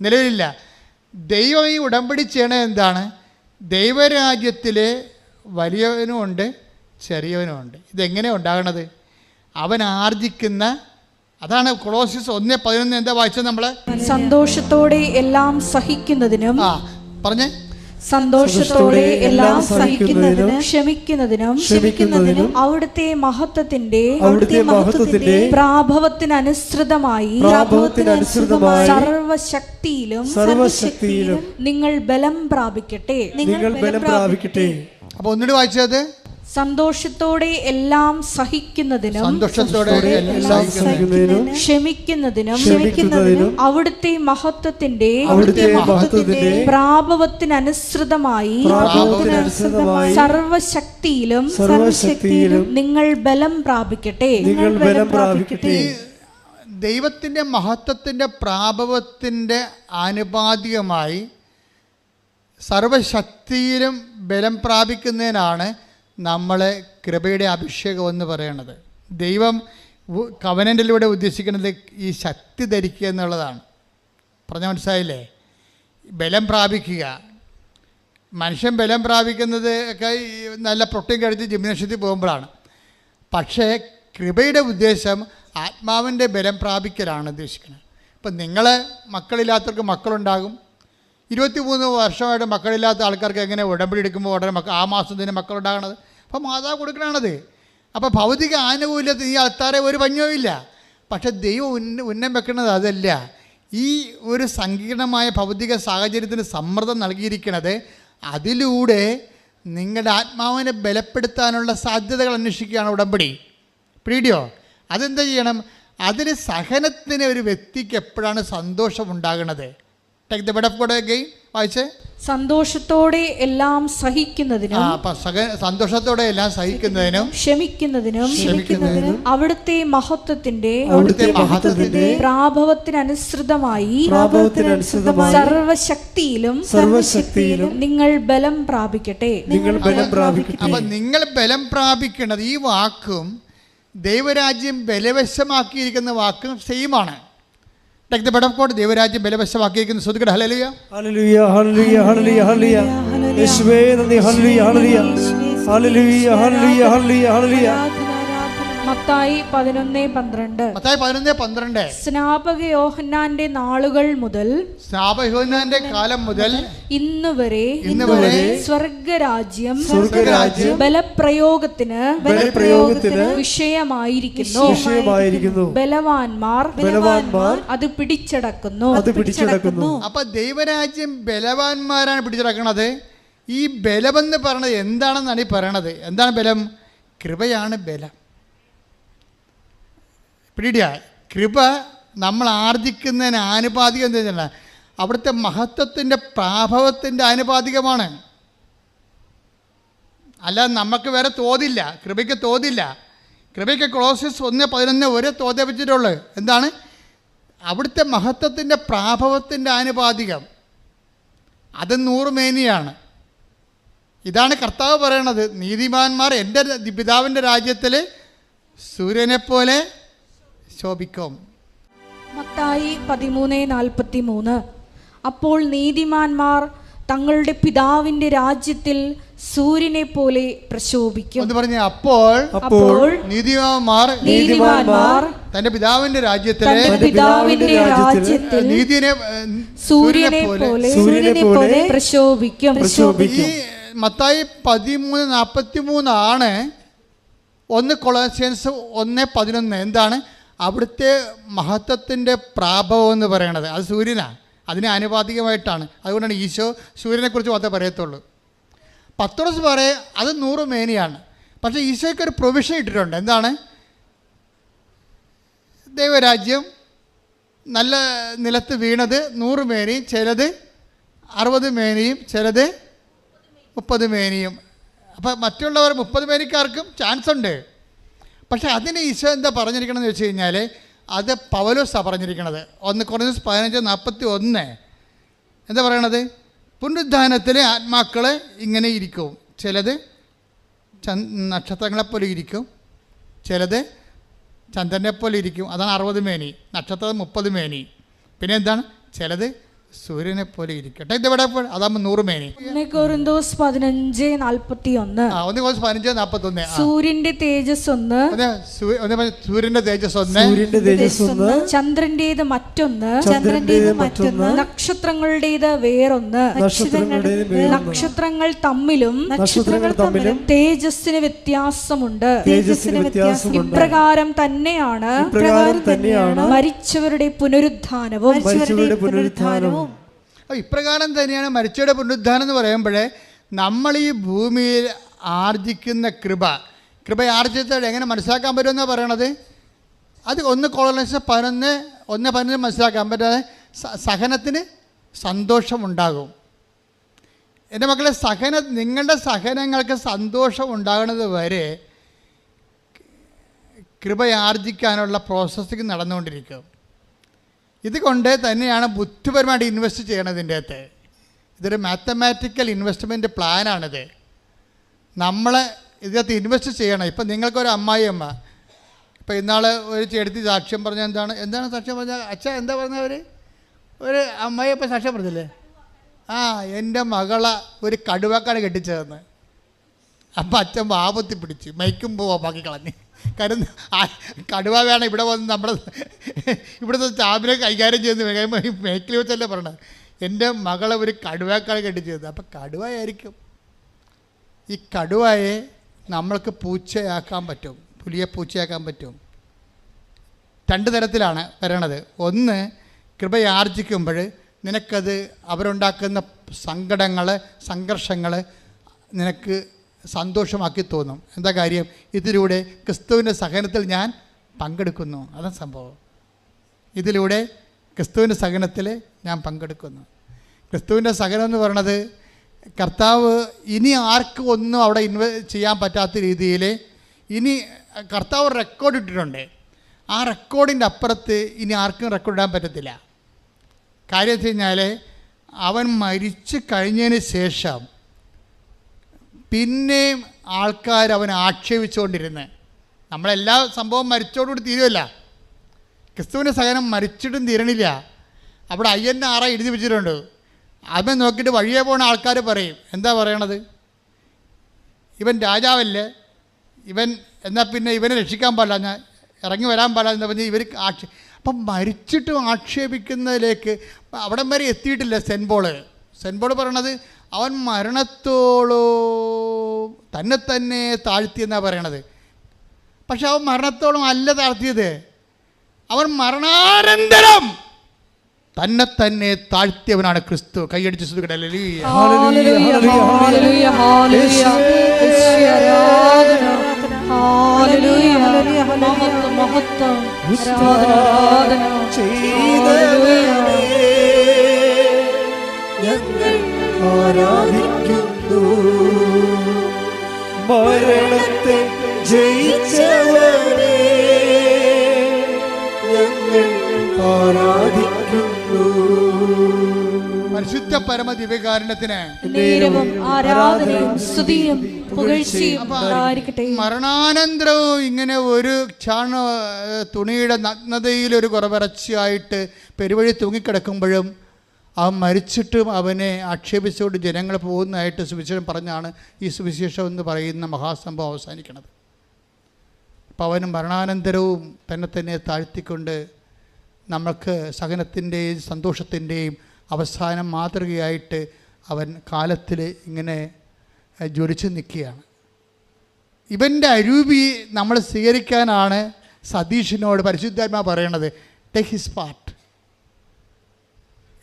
നിലവിലില്ല. ദൈവം ഈ ഉടമ്പടി ചെയ്യണത് എന്താണ്? ദൈവരാജ്യത്തിൽ വലിയവനുമുണ്ട് ചെറിയവനുമുണ്ട്. ഇതെങ്ങനെ ഉണ്ടാകണത്? അവൻ ആർജിക്കുന്ന അതാണ് കൊളോസ്യസ് 1:11 എന്താ വായിച്ചത് നമ്മൾ? സന്തോഷത്തോടെ എല്ലാം സഹിക്കുന്നതിനും, പറഞ്ഞേ, സന്തോഷത്തോടെ എല്ലാം സഹിക്കുന്നതിനും ക്ഷമിക്കുന്നതിനും അവിടുത്തെ മഹത്വത്തിന്റെ പ്രാഭവത്തിനനുസൃതമായി സർവശക്തിയിലും നിങ്ങൾ ബലം പ്രാപിക്കട്ടെ. അപ്പൊ ഒന്നുകൂടി വായിച്ചത്, സന്തോഷത്തോടെ എല്ലാം സഹിക്കുന്നതിനും ക്ഷമിക്കുന്നതിനും അവിടുത്തെ മഹത്വത്തിന്റെ പ്രാഭവത്തിനനുസൃതമായി സർവശക്തിയിലും നിങ്ങൾ ബലം പ്രാപിക്കട്ടെ. ദൈവത്തിന്റെ മഹത്വത്തിന്റെ പ്രാഭവത്തിന്റെ ആനുപാതികമായി സർവശക്തിയിലും ബലം പ്രാപിക്കുന്നതിനാണ് നമ്മളെ കൃപയുടെ അഭിഷേകം എന്ന് പറയണത്. ദൈവം കവനൻ്റിലൂടെ ഉദ്ദേശിക്കുന്നത് ഈ ശക്തി ധരിക്കുക എന്നുള്ളതാണ്. പറഞ്ഞാൽ മനസ്സിലായില്ലേ? ബലം പ്രാപിക്കുക. മനുഷ്യൻ ബലം പ്രാപിക്കുന്നത് ഒക്കെ നല്ല പ്രോട്ടീൻ കഴിച്ച് ജിംനേഷ്യത്തിൽ പോകുമ്പോഴാണ്. പക്ഷേ കൃപയുടെ ഉദ്ദേശം ആത്മാവിൻ്റെ ബലം പ്രാപിക്കലാണ് ഉദ്ദേശിക്കുന്നത്. ഇപ്പം നിങ്ങൾ മക്കളില്ലാത്തവർക്ക് മക്കളുണ്ടാകും. 23 വർഷമായിട്ട് മക്കളില്ലാത്ത ആൾക്കാർക്ക് എങ്ങനെ ഉടമ്പടി എടുക്കുമ്പോൾ ഉടനെ ആ മാസം തന്നെ മക്കളുണ്ടാകണത്? അപ്പോൾ മാതാവ് കൊടുക്കണത്. അപ്പോൾ ഭൗതിക ആനുകൂല്യത്തിൽ ഈ ആൾക്കാരെ ഒരു പഞ്ഞവും ഇല്ല. പക്ഷെ ദൈവം ഉന്നം വെക്കുന്നത് അതല്ല. ഈ ഒരു സങ്കീർണമായ ഭൗതിക സാഹചര്യത്തിന് സമ്മർദ്ദം നൽകിയിരിക്കുന്നത് അതിലൂടെ നിങ്ങളുടെ ആത്മാവിനെ ബലപ്പെടുത്താനുള്ള സാധ്യതകൾ അന്വേഷിക്കുകയാണ് ഉടമ്പടി. പിടിയോ? അതെന്താ ചെയ്യണം? അതിന് സഹനത്തിന് ഒരു വ്യക്തിക്ക് എപ്പോഴാണ് സന്തോഷമുണ്ടാകുന്നത്? Take the word of God again. വായിച്ചേ. സന്തോഷത്തോടെ എല്ലാം സഹിക്കുന്നതിനും സന്തോഷത്തോടെ എല്ലാം സഹിക്കുന്നതിനും ക്ഷമിക്കുന്നതിനും അവിടുത്തെ മഹത്വത്തിന്റെ പ്രാഭവത്തിനനുസൃതമായി സർവശക്തിയിലും നിങ്ങൾ ബലം പ്രാപിക്കട്ടെ. അപ്പൊ നിങ്ങൾ ബലം പ്രാപിക്കുന്നത് ഈ വാക്കും ദൈവരാജ്യം ബലവശമാക്കിയിരിക്കുന്ന വാക്കും സെയിമാണ്. ദൈവരാജ്യം ബലവശമാക്കിയിരിക്കുന്നു. ശ്രുതികട ഹല്ലേലൂയ, ഹല്ലേലൂയ, ഹല്ലേലൂയ, ഹല്ലേലൂയ, ഹല്ലേലൂയ. യേശുവേ നന്ദി. ഹല്ലേലൂയ, ഹല്ലേലൂയ, ഹല്ലേലൂയ, ഹല്ലേലൂയ, ഹല്ലേലൂയ, ഹല്ലേലൂയ. മത്തായി 11:12. സ്നാപക യോഹന്നാന്റെ നാളുകൾ മുതൽ, സ്നാപകയോഹന്നാന്റെ കാലം മുതൽ ഇന്നുവരെ സ്വർഗരാജ്യം ബലപ്രയോഗത്തിന് വിഷയമായിരിക്കുന്നു. ബലവാന്മാർ അത് പിടിച്ചടക്കുന്നു. അപ്പൊ ദൈവരാജ്യം ബലവാന്മാരാണ് പിടിച്ചടക്കുന്നത്. ഈ ബലമെന്ന് പറയുന്നത് എന്താണെന്നാണ് ഈ പറയണത്. എന്താണ് ബലം? കൃപയാണ് ബലം. പിടിയ കൃപ നമ്മൾ ആർജിക്കുന്നതിന് ആനുപാതികം എന്താ വെച്ചാൽ അവിടുത്തെ മഹത്വത്തിൻ്റെ പ്രാഭവത്തിൻ്റെ ആനുപാതികമാണ്. അല്ലാതെ നമുക്ക് വേറെ തോതില്ല, കൃപയ്ക്ക് തോതില്ല. കൃപയ്ക്ക് കൊളോസ്യസ് 1:11 ഒരേ തോതേ വെച്ചിട്ടുള്ളൂ. എന്താണ്? അവിടുത്തെ മഹത്വത്തിൻ്റെ പ്രാഭവത്തിൻ്റെ ആനുപാതികം. അത് 100 മേനിയാണ്. ഇതാണ് കർത്താവ് പറയണത്. നീതിമാന്മാർ എൻ്റെ പിതാവിൻ്റെ രാജ്യത്തിൽ സൂര്യനെപ്പോലെ ശോഭിക്കും. മത്തായി 13:43. അപ്പോൾ നീതിമാന്മാർ തങ്ങളുടെ പിതാവിന്റെ രാജ്യത്തിൽ സൂര്യനെ പോലെ പ്രശോഭിക്കും എന്ന് പറഞ്ഞ അപ്പോൾ നീതിമാന്മാർ തന്റെ പിതാവിന്റെ രാജ്യത്തിൽ നീതിയെ സൂര്യനെ പോലെ പ്രശോഭിക്കും. ഈ മത്തായി 13:43 ആണ് 1 കൊളോസ്യൻസ് 1:11. എന്താണ്? അവിടുത്തെ മഹത്വത്തിൻ്റെ പ്രാഭവം എന്ന് പറയണത് അത് സൂര്യനാണ്. അതിന് ആനുപാതികമായിട്ടാണ്. അതുകൊണ്ടാണ് ഈശോ സൂര്യനെക്കുറിച്ച് മാത്രമേ പറയത്തുള്ളൂ. പത്രോസ് പറയും അത് 100 മേനിയാണ്. പക്ഷേ ഈശോയ്ക്ക് ഒരു പ്രൊവിഷൻ ഇട്ടിട്ടുണ്ട്. എന്താണ്? ദൈവരാജ്യം നല്ല നിലത്ത് വീണത് 100 മേനിയും, ചിലത് 60 മേനിയും, ചിലത് 30 മേനിയും. അപ്പം മറ്റുള്ളവർ 30 മേനിക്കാർക്കും ചാൻസ് ഉണ്ട്. പക്ഷേ അതിന് ഈശോ എന്താ പറഞ്ഞിരിക്കണമെന്ന് വെച്ച് കഴിഞ്ഞാൽ അത് പൗലോസാണ് പറഞ്ഞിരിക്കണത്. 1 കൊറിന്ത്യസ് 15:41 എന്താ പറയണത്? പുനരുദ്ധാനത്തിലെ ആത്മാക്കൾ ഇങ്ങനെ ഇരിക്കും. ചിലത് നക്ഷത്രങ്ങളെപ്പോലെ ഇരിക്കും, ചിലത് ചന്ദ്രനെപ്പോലെ ഇരിക്കും. അതാണ് 60 മേനി. നക്ഷത്രം 30 മേനി. പിന്നെ എന്താണ്? ചിലത് സൂര്യനെ പോലെ ഇരിക്കട്ടെ. ഇതെവിടെ അതാകുമ്പോൾ 100 മേനി. 1 കൊരിന്തോസ് 15:41. 1 കൊരിന്തോസ് 15:41. സൂര്യന്റെ തേജസ് ഒന്ന്, സൂര്യന്റെ തേജസ് ഒന്ന്, സൂര്യന്റെ തേജസ് ഒന്ന്, ചന്ദ്രന്റേത് മറ്റൊന്ന്, നക്ഷത്രങ്ങളുടേത് വേറൊന്ന്, നക്ഷത്രങ്ങൾ തമ്മിലും തേജസ്സിന് വ്യത്യാസമുണ്ട്. ഇപ്രകാരം തന്നെയാണ് മരിച്ചവരുടെ പുനരുത്ഥാനവും. ഇപ്രകാരം തന്നെയാണ് മരിച്ചവരുടെ പുനരുദ്ധാനം എന്ന് പറയുമ്പോഴേ നമ്മൾ ഈ ഭൂമിയിൽ ആർജിക്കുന്ന കൃപ ആർജിച്ചത് എങ്ങനെ മനസ്സിലാക്കാൻ പറ്റുമെന്നാണ് പറയണത്. അത് 1 കൊളോസർ 11 മനസ്സിലാക്കാൻ പറ്റാതെ സഹനത്തിന് സന്തോഷമുണ്ടാകും. എൻ്റെ മക്കളെ, നിങ്ങളുടെ സഹനങ്ങൾക്ക് സന്തോഷം ഉണ്ടാകുന്നത് വരെ കൃപ ആർജിക്കാനുള്ള പ്രോസസ്സിങ് നടന്നുകൊണ്ടിരിക്കും. ഇതുകൊണ്ട് തന്നെയാണ് ബുദ്ധിപരമായിട്ട് ഇൻവെസ്റ്റ് ചെയ്യണതിൻ്റെ അകത്ത്. ഇതൊരു മാത്തമാറ്റിക്കൽ ഇൻവെസ്റ്റ്മെൻറ്റ് പ്ലാനാണിത്. നമ്മൾ ഇതിനകത്ത് ഇൻവെസ്റ്റ് ചെയ്യണം. ഇപ്പം നിങ്ങൾക്കൊരു അമ്മായിയമ്മ, ഇപ്പം ഇന്നാൾ ഒരു ചേട്ടത്തി സാക്ഷ്യം പറഞ്ഞാൽ എന്താണ് സാക്ഷ്യം പറഞ്ഞാൽ? അച്ഛാ എന്താ പറഞ്ഞവർ? ഒരു അമ്മായിയപ്പം സാക്ഷ്യം പറഞ്ഞില്ലേ? എൻ്റെ മകളെ ഒരു കടുവാക്കാണ് കെട്ടിച്ചതെന്ന്. അപ്പം അച്ഛൻ വാപത്തി പിടിച്ച് മൈക്കും ബാക്കി കളഞ്ഞ്. കാരണം കടുവ വേണം ഇവിടെ വന്ന് ഇവിടുത്തെ സ്റ്റാഫിനെ കൈകാര്യം ചെയ്യുന്ന മേക്കിൽ വെച്ചല്ലേ പറഞ്ഞത്. എൻ്റെ മകളെ ഒരു കടുവാക്കാണ് കെട്ടിച്ചത്. അപ്പം കടുവയായിരിക്കും. ഈ കടുവയെ നമ്മൾക്ക് പൂച്ചയാക്കാൻ പറ്റും, പുലിയെ പൂച്ചയാക്കാൻ പറ്റും. 2 തരത്തിലാണ് വരണത്. ഒന്ന്, കൃപയാർജിക്കുമ്പോൾ നിനക്കത് അവരുണ്ടാക്കുന്ന സങ്കടങ്ങൾ, സംഘർഷങ്ങൾ നിനക്ക് സന്തോഷമാക്കി തോന്നും. എന്താ കാര്യം? ഇതിലൂടെ ക്രിസ്തുവിൻ്റെ സഹനത്തിൽ ഞാൻ പങ്കെടുക്കുന്നു. അതാണ് സംഭവം. ഇതിലൂടെ ക്രിസ്തുവിൻ്റെ സഹനത്തിൽ ഞാൻ പങ്കെടുക്കുന്നു. ക്രിസ്തുവിൻ്റെ സഹനം എന്ന് പറയണത് കർത്താവ് ഇനി ആർക്കും ഒന്നും അവിടെ ചെയ്യാൻ പറ്റാത്ത രീതിയിൽ ഇനി കർത്താവ് റെക്കോർഡ് ഇട്ടിട്ടുണ്ട്. ആ റെക്കോർഡിൻ്റെ അപ്പുറത്ത് ഇനി ആർക്കും റെക്കോർഡ് ഇടാൻ പറ്റത്തില്ല. കാര്യം വെച്ച് കഴിഞ്ഞാൽ അവൻ മരിച്ചു കഴിഞ്ഞതിന് ശേഷം പിന്നെയും ആൾക്കാർ അവനെ ആക്ഷേപിച്ചുകൊണ്ടിരുന്ന്, നമ്മളെല്ലാ സംഭവം മരിച്ചോടുകൂടി തീരുമല്ല. ക്രിസ്തുവിൻ്റെ സഹനം മരിച്ചിട്ടും തീരണില്ല. അവിടെ INR എഴുതി വെച്ചിട്ടുണ്ട്. അവൻ നോക്കിയിട്ട് വഴിയെ പോകുന്ന ആൾക്കാർ പറയും, എന്താ പറയണത്? ഇവൻ രാജാവല്ലേ, ഇവൻ എന്നാൽ പിന്നെ ഇവനെ രക്ഷിക്കാൻ പാടില്ല, ഞാൻ ഇറങ്ങി വരാൻ പാടില്ല എന്ന് പറഞ്ഞ് ഇവർ അപ്പം മരിച്ചിട്ടും ആക്ഷേപിക്കുന്നതിലേക്ക് അവിടം വരെ എത്തിയിട്ടില്ല സെൻറ്റ് പോൾ പറയണത്. അവൻ മരണത്തോളോ തന്നെ താഴ്ത്തിയെന്നാണ് പറയണത്. പക്ഷെ അവൻ മരണത്തോളം അല്ല താഴ്ത്തിയത്. അവൻ മരണാനന്തരം തന്നെ താഴ്ത്തിയവനാണ് ക്രിസ്തു. കൈയടിച്ച് സ്തുതിക്കട്ടെ. ആരാധിക്കുന്നു മരണത്തെ ജയിച്ചവനെ ഞങ്ങൾ ആരാധിക്കുന്നു. പരിശുദ്ധ പരമ ദിവ്യകാരുണ്യത്തിന് മരണാനന്തരവും ഇങ്ങനെ ഒരു തുണിയുടെ നഗ്നതയിൽ ഒരു കുറവിറച്ചിയായിട്ട് പെരുവഴി തൂങ്ങിക്കിടക്കുമ്പോഴും അവൻ മരിച്ചിട്ടും അവനെ ആക്ഷേപിച്ചുകൊണ്ട് ജനങ്ങൾ പോകുന്നതായിട്ട് സുവിശേഷം പറഞ്ഞാണ് ഈ സുവിശേഷം എന്ന് പറയുന്ന മഹാസംഭവം അവസാനിക്കുന്നത്. അപ്പം അവന് മരണാനന്തരവും തന്നെ താഴ്ത്തിക്കൊണ്ട് നമുക്ക് സഹനത്തിൻ്റെയും സന്തോഷത്തിൻ്റെയും അവസാനം മാതൃകയായിട്ട് അവൻ കാലത്തിൽ ഇങ്ങനെ ജ്വലിച്ച് നിൽക്കുകയാണ്. ഇവൻ്റെ അരൂപി നമ്മൾ സ്വീകരിക്കാനാണ് സതീഷിനോട് പരിശുദ്ധാത്മാ പറയണത്, ടേക്ക് ഹിസ് പാർട്ട്.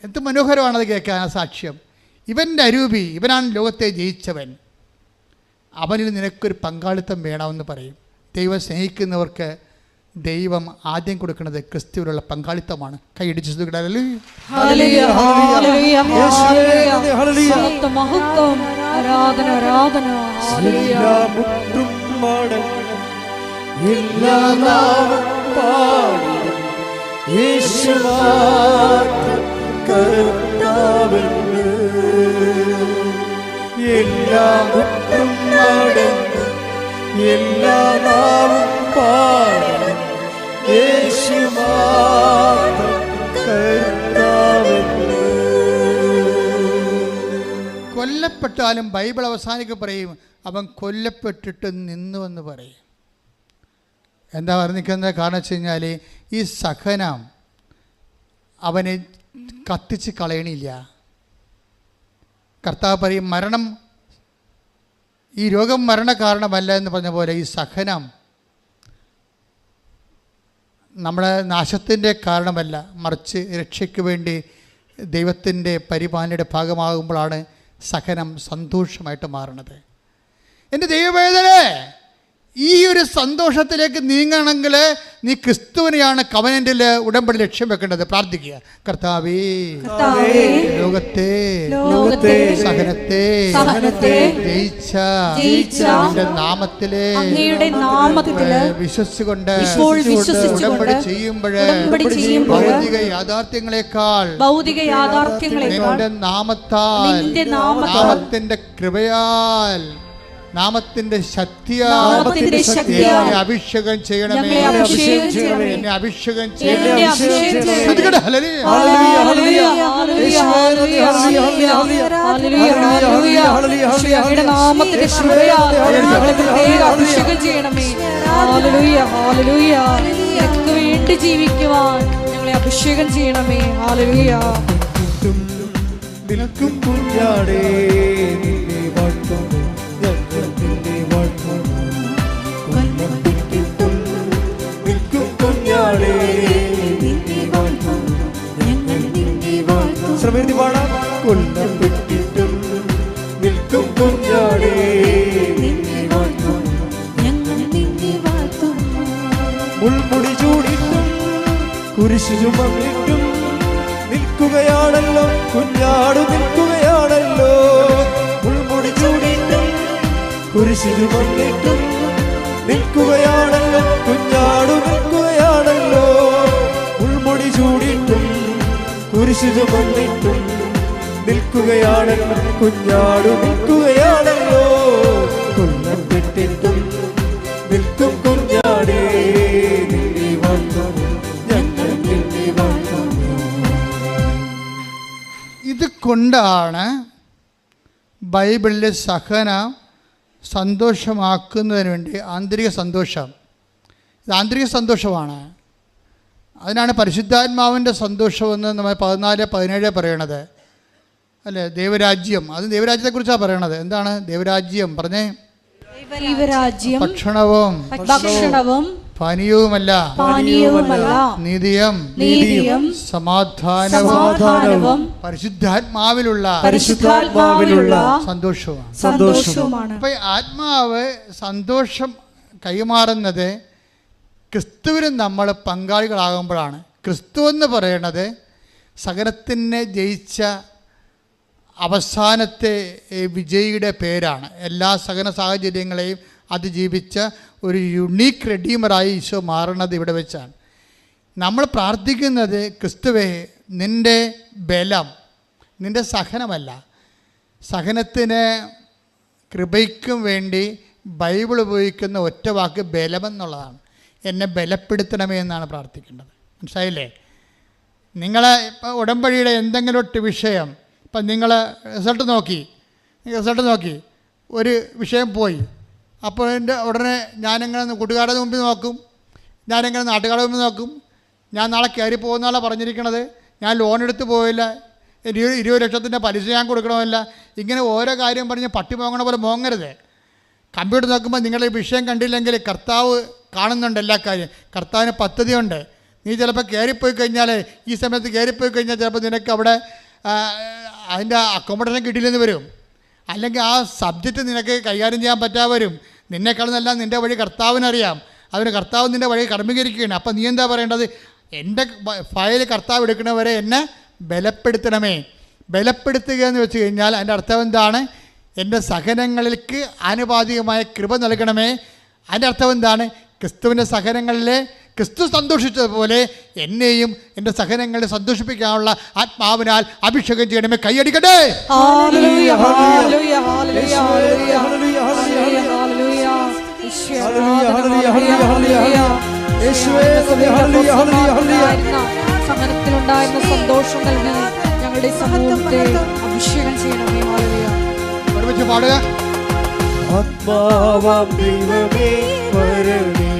എന്ത് മനോഹരമാണത് കേൾക്കാൻ ആ സാക്ഷ്യം. ഇവൻ്റെ അരൂപി, ഇവനാണ് ലോകത്തെ ജയിച്ചവൻ, അവനിൽ നിനക്കൊരു പങ്കാളിത്തം വേണമെന്ന് പറയും. ദൈവം സ്നേഹിക്കുന്നവർക്ക് ദൈവം ആദ്യം കൊടുക്കുന്നത് ക്രിസ്തുവിലുള്ള പങ്കാളിത്തമാണ്. കൈയടിച്ച് എല്ലാ നാമം പാടും യേശു മാത്രം കർത്താവെന്ന്. കൊല്ലപ്പെട്ടാലും ബൈബിൾ അവസാനിക്ക് പറയും അവൻ കൊല്ലപ്പെട്ടിട്ട് നിന്നുവെന്ന് പറയും. എന്താ പറഞ്ഞിരിക്കുന്നത്? കാരണം വെച്ച് കഴിഞ്ഞാൽ ഈ സഹനം അവനെ കത്തിച്ച് കളയണില്ല. കർത്താവ് പറയും മരണം, ഈ രോഗം മരണ കാരണമല്ല എന്ന് പറഞ്ഞ പോലെ ഈ സഹനം നമ്മുടെ നാശത്തിൻ്റെ കാരണമല്ല, മറിച്ച് രക്ഷയ്ക്ക് വേണ്ടി ദൈവത്തിൻ്റെ പരിപാലനയുടെ ഭാഗമാകുമ്പോഴാണ് സഹനം സന്തോഷമായിട്ട് മാറുന്നത്. എൻ്റെ ദൈവവേദനേ, ഈ ഒരു സന്തോഷത്തിലേക്ക് നീങ്ങണമെങ്കിൽ നീ ക്രിസ്തുവിനെയാണ് കവനന്റിൽ ഉടമ്പടി ലക്ഷ്യം വെക്കേണ്ടത്. പ്രാർത്ഥിക്കുക, കർത്താവേ ലോകത്തെ സഹനത്തെ ജയിച്ച നിന്റെ നാമത്തിലെ വിശ്വസിച്ചുകൊണ്ട് ഉടമ്പടി ചെയ്യുമ്പോൾ ഭൗതിക യാഥാർത്ഥ്യങ്ങളെക്കാൾ നിന്റെ നാമത്താൽ, നാമത്തിന്റെ കൃപയാൽ, നാമത്തിന്റെ ശക്തിയാൽ അഭിഷേകം ചെയ്യണമേ. എന്നെ അഭിഷേകം ചെയ്യണമേ. വേണ്ടി ജീവിക്കുവാൻ ഞങ്ങളെ അഭിഷേകം ചെയ്യണമേ. ഹല്ലേലൂയ. നിൽക്കും കുഞ്ഞാടേ നിന്നെ വാഴ്ത്തും കൊല്ലപ്പെട്ടിട്ടും നിൽക്കും കുഞ്ഞാടേ മുൾമുടി ചൂടിട്ടും കുരിശു ചുമന്നിട്ടും നിൽക്കുകയാണല്ലോ കുഞ്ഞാടു, നിൽക്കുകയാണല്ലോ. മുൾമുടി ചൂടിട്ടും കുരിശു ചുമന്നിട്ടും നിൽക്കുകയാണല്ലോ കുഞ്ഞാടു, നിൽക്കുകയാണല്ലോ. മുൾമുടി ചൂടിട്ടും കുരിശു ചുമന്നിട്ടും നിൽക്കുകയാണല്ലോ കുഞ്ഞാടു, നിൽക്കുകയാണല്ലോ. കൊല്ലപ്പെട്ടിട്ടും നിൽക്കും കുഞ്ഞാടേ നിന്നെ വാഴ്ത്തും ഞങ്ങൾ നിന്നെ വാഴ്ത്തും. ഇത് കൊണ്ടാണ് ബൈബിളിലെ സഹനം സന്തോഷമാക്കുന്നതിന് വേണ്ടി ആന്തരിക സന്തോഷം, ഇത് ആന്തരിക സന്തോഷമാണ്. അതിനാണ് പരിശുദ്ധാത്മാവിൻ്റെ സന്തോഷമെന്ന് നമ്മൾ 14-17 പറയണത് അല്ലേ. ദൈവരാജ്യം, അത് ദൈവരാജ്യത്തെക്കുറിച്ചാണ് പറയണത്. എന്താണ് ദൈവരാജ്യം? പറഞ്ഞേ. ദൈവരാജ്യം ഭക്ഷണവും പാനീയവുമല്ല, നീതിയും സമാധാനവും പരിശുദ്ധാത്മാവിലുള്ള സന്തോഷവുമാണ്. അപ്പൊ ആത്മാവ് സന്തോഷം കൈമാറുന്നത് ക്രിസ്തുവിന് നമ്മൾ പങ്കാളികളാകുമ്പോഴാണ്. ക്രിസ്തു എന്ന് പറയുന്നത് സകലത്തിനെ ജയിച്ച അവസാനത്തെ വിജയിയുടെ പേരാണ്. എല്ലാ സകല സാഹചര്യങ്ങളെയും അതിജീവിച്ച ഒരു യുണീക്ക് റെഡീമറായി ഈശോ മാറുന്നത് ഇവിടെ വെച്ചാണ്. നമ്മൾ പ്രാർത്ഥിക്കുന്നത് ക്രിസ്തുവേ നിൻ്റെ ബലം, നിൻ്റെ സഹനമല്ല. സഹനത്തിന് കൃപയ്ക്കും വേണ്ടി ബൈബിൾ ഉപയോഗിക്കുന്ന ഒറ്റ വാക്ക് ബലമെന്നുള്ളതാണ്. എന്നെ ബലപ്പെടുത്തണമേ എന്നാണ് പ്രാർത്ഥിക്കേണ്ടത്. മനസ്സിലായില്ലേ? നിങ്ങളെ ഇപ്പോൾ ഉടമ്പടിയുടെ എന്തെങ്കിലും ഒരു വിഷയം, ഇപ്പം നിങ്ങൾ റിസൾട്ട് നോക്കി ഒരു വിഷയം പോയി, അപ്പോൾ എൻ്റെ ഉടനെ ഞാനെങ്ങനെ കൂട്ടുകാരുടെ മുമ്പിൽ നോക്കും, ഞാനെങ്ങനെ നാട്ടുകാരുടെ മുമ്പിൽ നോക്കും, ഞാൻ നാളെ കയറി പോകുന്നതാണ് പറഞ്ഞിരിക്കണത്, ഞാൻ ലോൺ എടുത്ത് പോയില്ല, 20 ലക്ഷത്തിൻ്റെ പലിശ ഞാൻ കൊടുക്കണമല്ല, ഇങ്ങനെ ഓരോ കാര്യം പറഞ്ഞ് പട്ടി മോങ്ങണ പോലെ മോങ്ങരുത്. കമ്പ്യൂട്ടർ നോക്കുമ്പോൾ നിങ്ങളുടെ വിഷയം കണ്ടില്ലെങ്കിൽ കർത്താവ് കാണുന്നുണ്ട് എല്ലാ കാര്യം. കർത്താവിന് പദ്ധതിയുണ്ട്. നീ ചിലപ്പോൾ കയറിപ്പോയി കഴിഞ്ഞാൽ, ഈ സമയത്ത് കയറിപ്പോയി കഴിഞ്ഞാൽ ചിലപ്പോൾ നിനക്ക് അവിടെ അതിൻ്റെ അക്കോമഡേഷൻ കിട്ടിയില്ലെന്ന് വരും, അല്ലെങ്കിൽ ആ സബ്ജക്റ്റ് നിനക്ക് കൈകാര്യം ചെയ്യാൻ പറ്റാതെ വരും. നിന്നെക്കാളുന്നെല്ലാം നിൻ്റെ വഴി കർത്താവിനറിയാം. അതിന് കർത്താവ് നിൻ്റെ വഴി കർമ്മീകരിക്കുകയാണ്. അപ്പം നീ എന്താ പറയേണ്ടത്? എൻ്റെ ഫയൽ കർത്താവ് എടുക്കണവരെ എന്നെ ബലപ്പെടുത്തണമേ. ബലപ്പെടുത്തുക എന്ന് വെച്ച് കഴിഞ്ഞാൽ അതിൻ്റെ അർത്ഥം എന്താണ്? എൻ്റെ സഹനങ്ങൾക്ക് ആനുപാതികമായ കൃപ നൽകണമേ. അതിൻ്റെ അർത്ഥം എന്താണ്? ക്രിസ്തുവിൻ്റെ സഹനങ്ങളിലെ ക്രിസ്തു സന്തോഷിച്ചതുപോലെ എന്നെയും എൻ്റെ സഹനങ്ങളെ സന്തോഷിപ്പിക്കാനുള്ള ആത്മാവിനാൽ അഭിഷേകം ചെയ്യണമേ. കൈയടിക്കട്ടെ. സഹനത്തിലുണ്ടായിരുന്ന സന്തോഷം നൽകി ഞങ്ങളുടെ സമൂഹത്തെ അഭിഷേകം ചെയ്യണമേ. ഹല്ലേലൂയ. ഒരുമിച്ച് പാടുക. ആത്മാവാം ദൈവമേ വരണേ,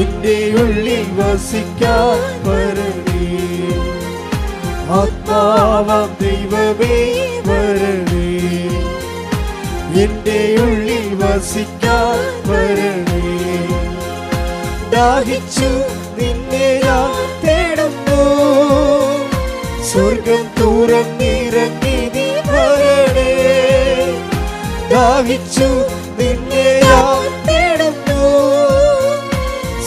എന്റെ ഉള്ളിൽ വസിക്കാൻ വരണേ. ആത്മാവാം ദൈവമേ വരണേ, എന്റെ ഉള്ളിൽ വസിക്കാൻ വരണേ. ദാഹിച്ചു നിന്നെ ഞാൻ തേടുന്നു, സ്വർഗം തുറന്നിറങ്ങി നീ വരണേ. ദാഹിച്ചു നിന്നെ ഞാൻ തേടുന്നു,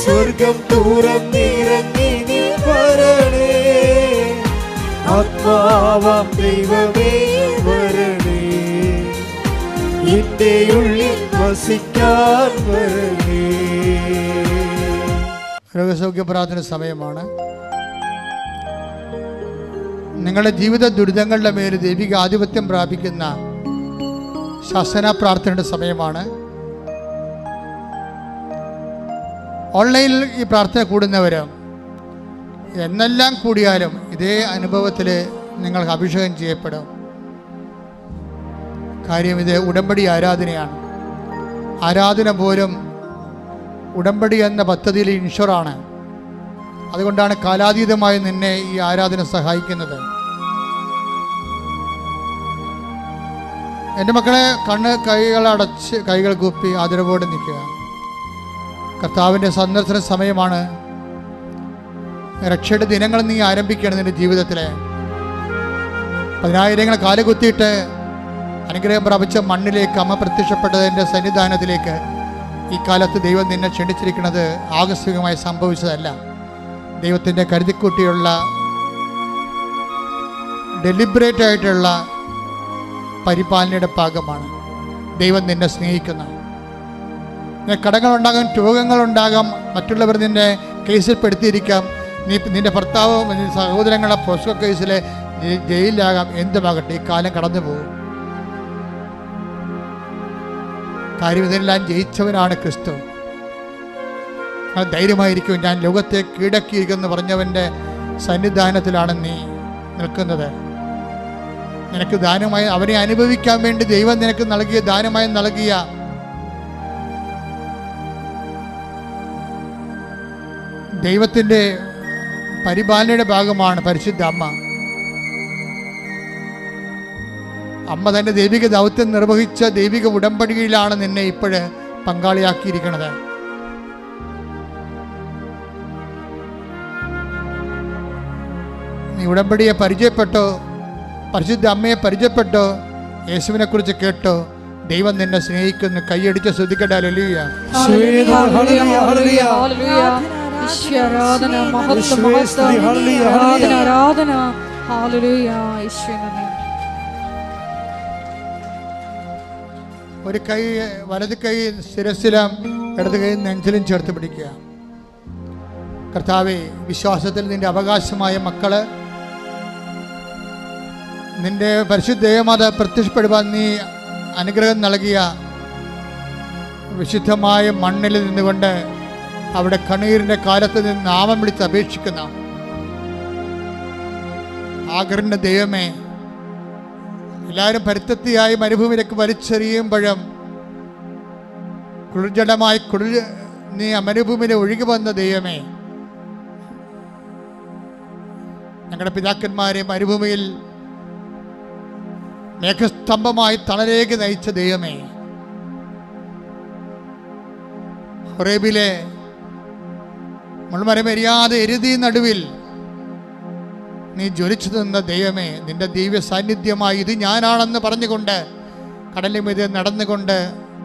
സ്വർഗം തുറന്നിറങ്ങി നീ വരണേ. ആത്മാവാം ദൈവമേ വരണേ, എന്റെ ഉള്ളിൽ വസിക്കാൻ വരണേ. രോഗസൗഖ്യ പ്രാർത്ഥന സമയമാണ്. നിങ്ങളുടെ ജീവിത ദുരിതങ്ങളുടെ മേൽ ദൈവിക ആധിപത്യം പ്രാപിക്കുന്ന ശാസന പ്രാർത്ഥനയുടെ സമയമാണ്. ഓൺലൈനിൽ ഈ പ്രാർത്ഥന കൂടുന്നവർ എന്നെല്ലാം കൂടിയാലും ഇതേ അനുഭവത്തിൽ നിങ്ങൾക്ക് അഭിഷേകം ചെയ്യപ്പെടും. കാര്യം ഇത് ഉടമ്പടി ആരാധനയാണ്. ആരാധന പോലും ഉടമ്പടി എന്ന പദ്ധതിയിൽ ഇൻഷുറാണ്. അതുകൊണ്ടാണ് കാലാതീതമായി നിന്നെ ഈ ആരാധന സഹായിക്കുന്നത്. എൻ്റെ മക്കളെ, കൈകളടച്ച് കൈകൾ കൂപ്പി ആദരവോടെ നിൽക്കുക. കർത്താവിൻ്റെ സന്ദർശന സമയമാണ്. രക്ഷയുടെ ദിനങ്ങൾ നീ ആരംഭിക്കുകയാണ്. നിൻ്റെ ജീവിതത്തിലെ 10,000 കാലുകുത്തിയിട്ട് അനുഗ്രഹം പ്രാപിച്ച മണ്ണിലേക്ക് അമ്മ പ്രത്യക്ഷപ്പെട്ടതിൻ്റെ സന്നിധാനത്തിലേക്ക് ഈ കാലത്ത് ദൈവം നിന്നെ ക്ഷണിച്ചിരിക്കുന്നത് ആകസ്മികമായി സംഭവിച്ചതല്ല. ദൈവത്തിൻ്റെ കരുതിക്കൂട്ടിയുള്ള ഡെലിബറേറ്റ് ആയിട്ടുള്ള പരിപാലനയുടെ ഭാഗമാണ്. ദൈവം നിന്നെ സ്നേഹിക്കുന്ന. കടങ്ങളുണ്ടാകാം, രോഗങ്ങളുണ്ടാകാം, മറ്റുള്ളവർ നിന്നെ കേസിൽ പെടുത്തിയിരിക്കാം. നിന്റെ ഭർത്താവ്, സഹോദരങ്ങളെ പോസ്കോ കേസിൽ ജയിലിലാകാം. എന്തുമാകട്ടെ, ഈ കാലം കടന്നു പോകും. കാര്യം ഇതെല്ലാം ജയിച്ചവനാണ് ക്രിസ്തു. ധൈര്യമായിരിക്കും. ഞാൻ ലോകത്തെ കീഴടക്കിയിരിക്കുമെന്ന് പറഞ്ഞവൻ്റെ സന്നിധാനത്തിലാണ് നീ നിൽക്കുന്നത്. നിനക്ക് ദാനമായി അവനെ അനുഭവിക്കാൻ വേണ്ടി ദൈവം നിനക്ക് നൽകിയ ദാനമായി നൽകിയ ദൈവത്തിൻ്റെ പരിപാലനയുടെ ഭാഗമാണ് പരിശുദ്ധ അമ്മ. അമ്മ തൻ്റെ ദൈവിക ദൗത്യം നിർവഹിച്ച ദൈവിക ഉടമ്പടിയിലാണ് നിന്നെ ഇപ്പോഴ് പങ്കാളിയാക്കിയിരിക്കുന്നത്. നീ ഉടമ്പടിയെ പരിചയപ്പെട്ടോ, പരിശുദ്ധ അമ്മയെ പരിചയപ്പെട്ടോ, യേശുവിനെ കുറിച്ച് കേട്ടോ. ദൈവം നിന്നെ സ്നേഹിക്കുന്നു. കൈയടിച്ച് ശ്രദ്ധിക്കട്ടെ. ഹല്ലേലൂയ. ഒരു കൈ വലത് കൈ ശിരസിലും ഇടത് കൈ നെഞ്ചിലും ചേർത്ത് പിടിക്കുക. കർത്താവേ, വിശ്വാസത്തിൽ നിന്റെ അവകാശമായ മക്കള് നിന്റെ പരിശുദ്ധ ദേവമാത പ്രത്യക്ഷപ്പെടുവാൻ നീ അനുഗ്രഹം നൽകിയ വിശുദ്ധമായ മണ്ണിൽ നിന്നുകൊണ്ട് അവിടെ കണ്ണീരിൻ്റെ കാലത്ത് നിന്ന് നാമം വിളിച്ച് അപേക്ഷിക്കുന്ന ആഗ്രഹിന്റെ ദൈവമേ, എല്ലാവരും പരിത്തത്തിയായി മരുഭൂമിയിലേക്ക് വലിച്ചെറിയുമ്പോഴും കുളിർജടമായി നീ മരുഭൂമിയിൽ ഒഴുകി വന്ന ദൈവമേ, ഞങ്ങളുടെ പിതാക്കന്മാരെ മരുഭൂമിയിൽ മേഘസ്തംഭമായി തണലേക്ക് നയിച്ച ദൈവമേ, ഹോറേബിലെ മുൾമരമെരിയാതെ എരുതി നടുവിൽ നീ ജ്വലിച്ചു നിന്ന ദൈവമേ, നിന്റെ ദിവ്യ സാന്നിധ്യമായി ഇത് ഞാനാണെന്ന് പറഞ്ഞുകൊണ്ട് കടലിന് മീതെ നടന്നുകൊണ്ട്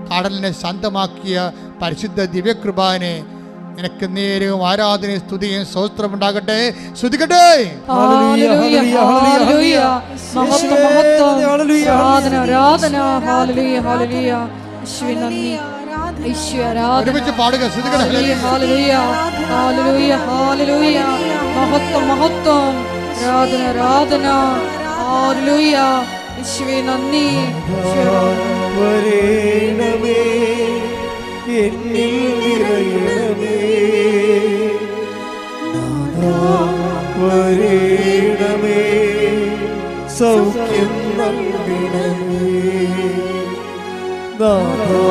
കടലിനെ ശാന്തമാക്കിയ പരിശുദ്ധ ദിവ്യകൃപാനെ നിനക്ക് നേരവും ആരാധനയും സ്തുതിയും സ്തോത്രം ഉണ്ടാകട്ടെ. സ്തുതിക്കട്ടെ. ഒരുമിച്ച് പാടുക. സൗഖ്യം നൽകണമേ. നാഥാ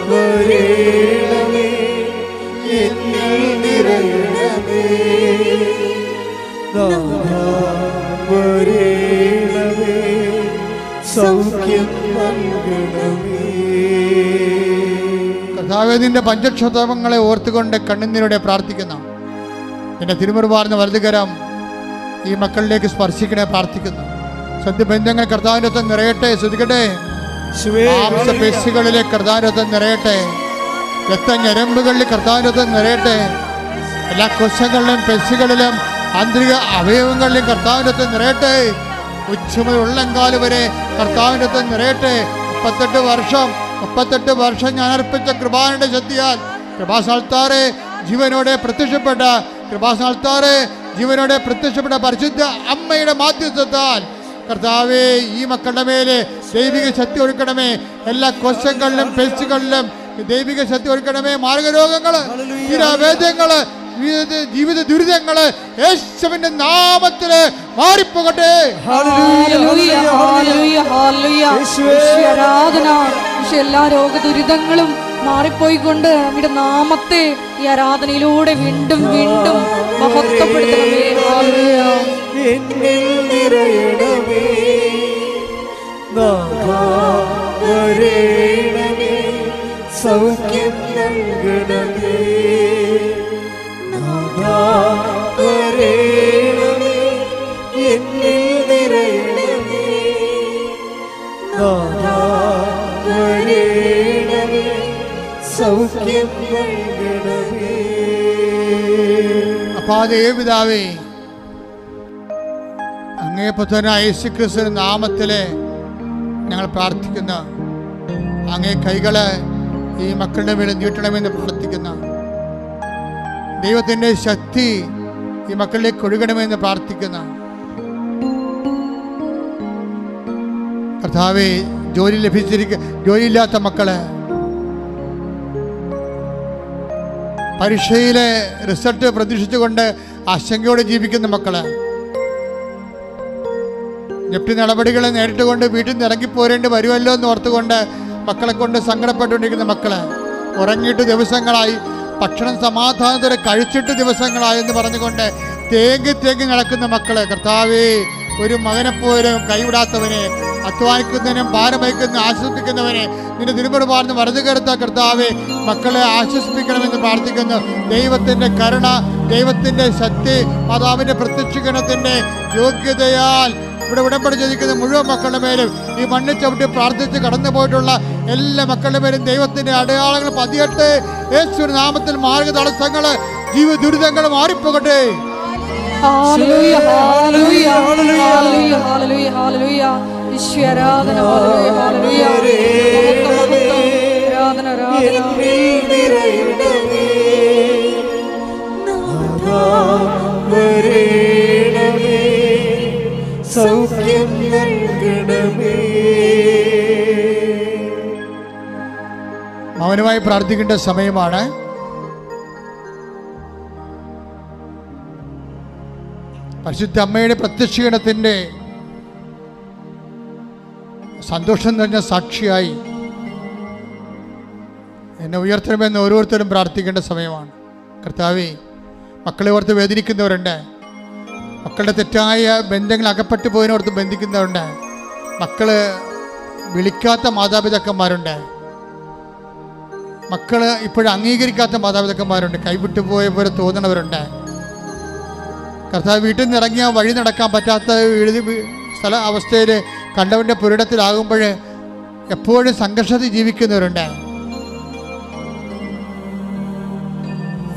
വരേണമേ, എന്നിൽ നിറയണമേ. നാഥാ വരേണമേ, സൗഖ്യം നൽകണമേ. കർത്താവേ, നിന്റെ പഞ്ചക്ഷതങ്ങളെ ഓർത്തുകൊണ്ട് കണ്ണുനീരോടെ പ്രാർത്ഥിക്കുന്ന നിന്റെ തിരുമുറുപാർന്ന വലതുകരം ഈ മക്കളിലേക്ക് സ്പർശിക്കണേ പ്രാർത്ഥിക്കുന്നു. സദ്യബന്ധങ്ങൾ കർത്താവിനൊത്ത് നിറയട്ടെ. ശ്രദ്ധിക്കട്ടെ, മാംസപേശികളിലെ കർത്താവിനൊത്ത് നിറയട്ടെ. രക്തഞരമ്പുകളിൽ കർത്താവിനൊത്ത് നിറയട്ടെ. എല്ലാ കോശങ്ങളിലും പേശികളിലും ആന്തരിക അവയവങ്ങളിലും കർത്താവിനൊത്ത് നിറയട്ടെ. ഉച്ചമുതൽ ഉള്ളങ്കാല് വരെ കർത്താവിനൊത്ത് നിറയട്ടെ. 38 വർഷം ഞാൻ അർപ്പിച്ച കൃപാനയുടെ ശക്തിയാൽ കൃപാസ്ഥാനത്താറെ ജീവനോടെ പ്രത്യക്ഷപ്പെട്ട പരിശുദ്ധ അമ്മയുടെ മാധ്യസ്ഥത്താൽ കർത്താവേ, ഈ മക്കളുടെ മേലെ ദൈവിക ശക്തി ഒരുക്കണമേ. എല്ലാ കോശങ്ങളിലും പേശികളിലും ദൈവിക ശക്തി ഒരുക്കണമേ. മാർഗരോഗങ്ങള്, തീരാവേദ്യങ്ങള്, ജീവിത ദുരിതങ്ങള് യേശുവിന്റെ നാമത്തില് മാറിപ്പോകട്ടെ. എല്ലാ രോഗദുരിതങ്ങളും മാറിപ്പോയിക്കൊണ്ട് നമ്മുടെ നാമത്തെ ഈ ആരാധനയിലൂടെ വീണ്ടും വീണ്ടും മഹത്വപ്പെടുത്തണമേ. എന്നിൽ നിറയണമേ. നാഥാ വരേണമേ, സൗഖ്യം നൽകണമേ. നാഥാ വരേണമേ, എന്നിൽ നിറയണമേ. നാഥാ വരേണമേ, സൗഖ്യം നൽകണമേ. അപ്പാദേ പിതാവേ, അങ്ങേ പുത്രനായ യേശുക്രിസ്തുവിന്റെ നാമത്തില് ഞങ്ങൾ പ്രാർത്ഥിക്കുന്ന അങ്ങേ കൈകള് ഈ മക്കളുടെ മേൽ നീട്ടണമെന്ന് പ്രാർത്ഥിക്കുന്ന ദൈവത്തിൻ്റെ ശക്തി ഈ മക്കളിലേക്ക് ഒഴുകണമെന്ന് പ്രാർത്ഥിക്കുന്ന കർത്താവേ, ജോലിയില്ലാത്ത മക്കള്, പരീക്ഷയിലെ റിസൾട്ട് പ്രതീക്ഷിച്ചുകൊണ്ട് ആശങ്കയോടെ ജീവിക്കുന്ന മക്കള്, ജപ്തി നടപടികളെ നേരിട്ടുകൊണ്ട് വീട്ടിൽ നിന്ന് ഇറങ്ങിപ്പോരേണ്ടി വരുമല്ലോ എന്ന് ഓർത്തുകൊണ്ട് മക്കളെ കൊണ്ട് സങ്കടപ്പെട്ടുകൊണ്ടിരിക്കുന്ന മക്കള്, ഉറങ്ങിയിട്ട് ദിവസങ്ങളായി, ഭക്ഷണം സമാധാനത്തോടെ കഴിച്ചിട്ട് ദിവസങ്ങളായി എന്ന് പറഞ്ഞുകൊണ്ട് തേങ്ങി നടക്കുന്ന മക്കള്, കർത്താവേ, ഒരു മകനെപ്പോലും കൈവിടാത്തവനെ, അധ്വാനിക്കുന്നതിനും ഭാരം വഹിക്കുന്ന ആശ്വസിപ്പിക്കുന്നവനെ നിന്റെ തിരുമുറുപാർന്ന് വലതു കരുത്ത കർത്താവേ, മക്കളെ ആശ്വസിപ്പിക്കണമെന്ന് പ്രാർത്ഥിക്കുന്നു. ദൈവത്തിൻ്റെ കരുണ, ദൈവത്തിൻ്റെ ശക്തി, മാതാവിൻ്റെ പ്രത്യക്ഷീകരണത്തിൻ്റെ യോഗ്യതയാൽ ഇവിടെ ഉടമ്പടി ചെയ്തിരിക്കുന്ന മുഴുവൻ മക്കളുടെ മേലും ഈ മണ്ണിൽ ചവിട്ടി പ്രാർത്ഥിച്ച് കടന്നു പോയിട്ടുള്ള എല്ലാ മക്കളുടെ മേലും ദൈവത്തിൻ്റെ അടയാളങ്ങൾ പതിയട്ടെ. യേശുവിന്റെ നാമത്തിൽ മാർഗ തടസ്സങ്ങള്, ജീവ ദുരിതങ്ങൾ മാറിപ്പോകട്ടെ. സൗഖ്യം നൽകണമേ. മൗനമായി പ്രാർത്ഥിക്കേണ്ട സമയമാണ്. പരിശുദ്ധ അമ്മയുടെ പ്രത്യക്ഷീകരണത്തിൻ്റെ സന്തോഷം നിറഞ്ഞ സാക്ഷിയായി എന്നെ ഉയർത്തണമെന്ന് ഓരോരുത്തരും പ്രാർത്ഥിക്കേണ്ട സമയമാണ്. കർത്താവേ, മക്കളെ ഓർത്ത് വേദനിക്കുന്നവരുണ്ട്, മക്കളുടെ തെറ്റായ ബന്ധങ്ങൾ അകപ്പെട്ടു പോയതിനോർത്ത് ബന്ധിക്കുന്നവരുണ്ട്, മക്കള് വിളിക്കാത്ത മാതാപിതാക്കന്മാരുണ്ട്, മക്കള് ഇപ്പോഴും അംഗീകരിക്കാത്ത മാതാപിതാക്കന്മാരുണ്ട്, കൈവിട്ടു പോയ പോലെ തോന്നണവരുണ്ട്. കർത്താവ് വീട്ടിൽ നിന്ന് ഇറങ്ങിയാൽ വഴി നടക്കാൻ പറ്റാത്ത അവസ്ഥയിൽ കണ്ടവൻ്റെ പുരിടത്തിലാകുമ്പോൾ എപ്പോഴും സംഘർഷത്തിൽ ജീവിക്കുന്നവരുണ്ട്.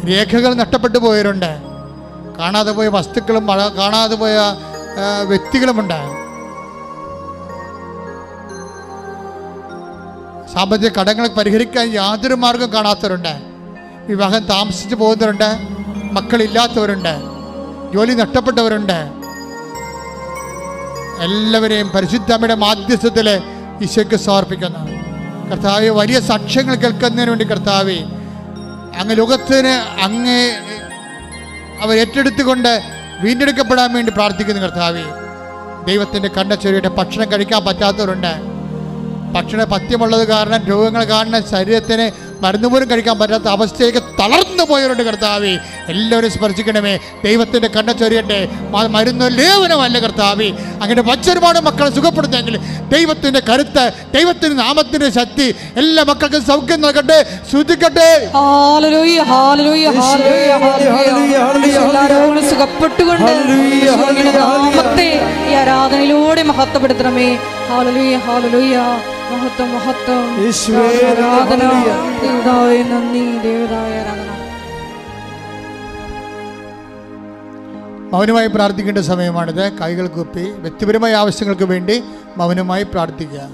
രേഖകൾ നഷ്ടപ്പെട്ടു പോയവരുണ്ട്, കാണാതെ പോയ വസ്തുക്കളും കാണാതെ പോയ വ്യക്തികളുമുണ്ട്. സാമ്പത്തിക കടങ്ങൾ പരിഹരിക്കാൻ യാതൊരു മാർഗം കാണാത്തവരുണ്ട്, വിവാഹം താമസിച്ച് പോകുന്നവരുണ്ട്, മക്കളില്ലാത്തവരുണ്ട്, ജോലി നഷ്ടപ്പെട്ടവരുണ്ട്. എല്ലാവരെയും പരിശുദ്ധമ്മയുടെ മാധ്യസ്ഥത്തിൽ ഈശോയ്ക്ക് സമർപ്പിക്കുന്നു. കർത്താവെ, വലിയ സാക്ഷ്യങ്ങൾ കേൾക്കുന്നതിന് വേണ്ടി കർത്താവെ, അങ്ങ് ലോകത്തിന് അവർ ഏറ്റെടുത്തുകൊണ്ട് വീണ്ടെടുക്കപ്പെടാൻ വേണ്ടി പ്രാർത്ഥിക്കുന്നു. കർത്താവെ, ദൈവത്തിൻ്റെ കണ്ണച്ചൊരിയുടെ ഭക്ഷണം കഴിക്കാൻ പറ്റാത്തവരുണ്ട്. ഭക്ഷണ പഥ്യമുള്ളത് കാരണം രോഗങ്ങൾ കാരണം ശരീരത്തിന് മരുന്ന് പോലും കഴിക്കാൻ പറ്റാത്ത അവസ്ഥയിലേക്ക് തളർന്നു പോയവരുണ്ട്. കർത്താവേ, എല്ലാവരും സ്പർശിക്കണമേ. ദൈവത്തിൻ്റെ കണ്ണച്ചൊരിയട്ടെ. മരുന്ന് ലേവനമല്ല കർത്താവേ. അങ്ങനെ ഒരുപാട് മക്കളെ സുഖപ്പെടുത്തെങ്കിൽ ദൈവത്തിൻ്റെ കരുത്ത്, ദൈവത്തിൻ്റെ നാമത്തിൻ്റെ ശക്തി എല്ലാ മക്കൾക്കും സൗഖ്യം നൽകട്ടെ. ശ്രദ്ധിക്കട്ടെ. സുഖപ്പെട്ടുകൊണ്ട് ഈ ആരാധനയിലൂടെ മഹത്വപ്പെടുത്തണമേ. Hallelujah, hallelujah. മഹത്വം, മഹത്വം. ആരാധന. ദൈവമായ നന്ദി, ദൈവമായ ആരാധന. മൗനമായി പ്രാർത്ഥിക്കേണ്ട സമയമാണിത്. കൈകൾ കൂപ്പി വ്യക്തിപരമായ ആവശ്യങ്ങൾക്ക് വേണ്ടി മൗനമായി പ്രാർത്ഥിക്കുക.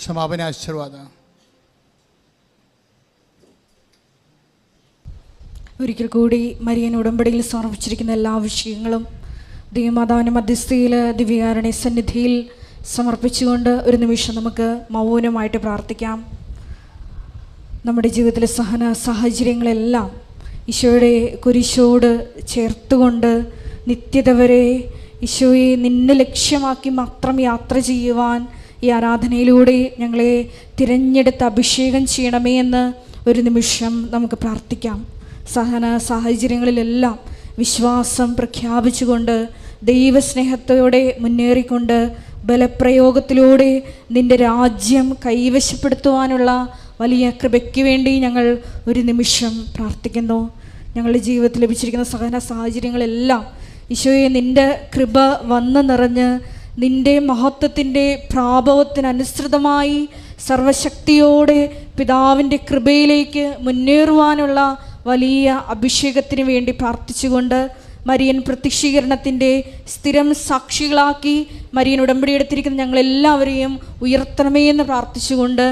സമാപന ആശീർവാദം. ഒരിക്കൽ കൂടി മരിയൻ ഉടമ്പടിയിൽ സമർപ്പിച്ചിരിക്കുന്ന എല്ലാ വിഷയങ്ങളും ദൈവമാതാവിൻ്റെ മധ്യസ്ഥയിൽ ദിവ്യകാരുണ്യ സന്നിധിയിൽ സമർപ്പിച്ചുകൊണ്ട് ഒരു നിമിഷം നമുക്ക് മൗനമായിട്ട് പ്രാർത്ഥിക്കാം. നമ്മുടെ ജീവിതത്തിലെ സഹന സാഹചര്യങ്ങളെല്ലാം ഈശോയുടെ കുരിശോട് ചേർത്തുകൊണ്ട് നിത്യത വരെ ഈശോയെ നിന്നെ ലക്ഷ്യമാക്കി മാത്രം യാത്ര ചെയ്യുവാൻ ഈ ആരാധനയിലൂടെ ഞങ്ങളെ തിരഞ്ഞെടുത്ത് അഭിഷേകം ചെയ്യണമേ എന്ന് ഒരു നിമിഷം നമുക്ക് പ്രാർത്ഥിക്കാം. സഹന സാഹചര്യങ്ങളിലെല്ലാം വിശ്വാസം പ്രഖ്യാപിച്ചുകൊണ്ട് ദൈവസ്നേഹത്തോടെ മുന്നേറിക്കൊണ്ട് ബലപ്രയോഗത്തിലൂടെ നിൻ്റെ രാജ്യം കൈവശപ്പെടുത്തുവാനുള്ള വലിയ കൃപയ്ക്ക് വേണ്ടി ഞങ്ങൾ ഒരു നിമിഷം പ്രാർത്ഥിക്കുന്നു. ഞങ്ങളുടെ ജീവിതത്തിൽ ലഭിച്ചിരിക്കുന്ന സഹന സാഹചര്യങ്ങളെല്ലാം ഈശോയെ നിൻ്റെ കൃപ വന്ന് നിറഞ്ഞ് നിൻ്റെ മഹത്വത്തിൻ്റെ പ്രാഭവത്തിനനുസൃതമായി സർവശക്തിയോടെ പിതാവിൻ്റെ കൃപയിലേക്ക് മുന്നേറുവാനുള്ള വലിയ അഭിഷേകത്തിന് വേണ്ടി പ്രാർത്ഥിച്ചുകൊണ്ട് മരിയൻ പ്രത്യക്ഷീകരണത്തിൻ്റെ സ്ഥിരം സാക്ഷികളാക്കി മരിയൻ ഉടമ്പടി എടുത്തിരിക്കുന്ന ഞങ്ങളെല്ലാവരെയും ഉയർത്തണമേ എന്ന് പ്രാർത്ഥിച്ചുകൊണ്ട്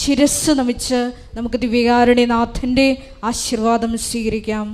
ശിരസ്സ് നമിച്ച് നമുക്ക് ദിവ്യകാരുണ്യനാഥൻ്റെ ആശീർവാദം സ്വീകരിക്കാം.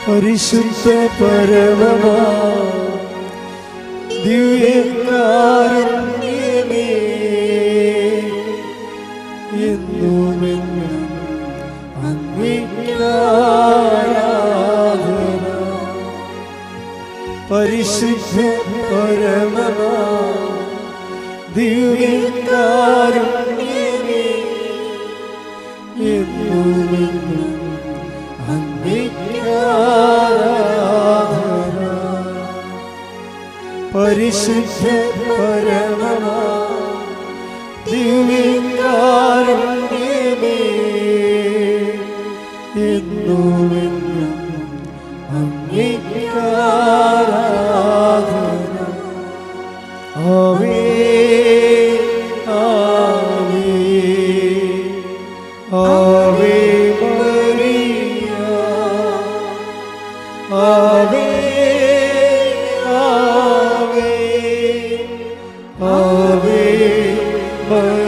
പരിശുദ്ധ പരമമാ ദിവ്യകാരുണ്യമേ എന്നുമെന്നും അങ്ങേക്ക് ആരാധന. പരിശുദ്ധ പരമമാ ദിവ്യകാരുണ്യമേ എന്നുമെന്നും പരിശുദ്ധ പരമമാ ദിവ്യകാരുണ്യമേ എന്നുമെന്നും അങ്ങേക്ക് ആരാധന. ആവേ ആവേ ആവേ മരിയ ആവേ Ave Maria.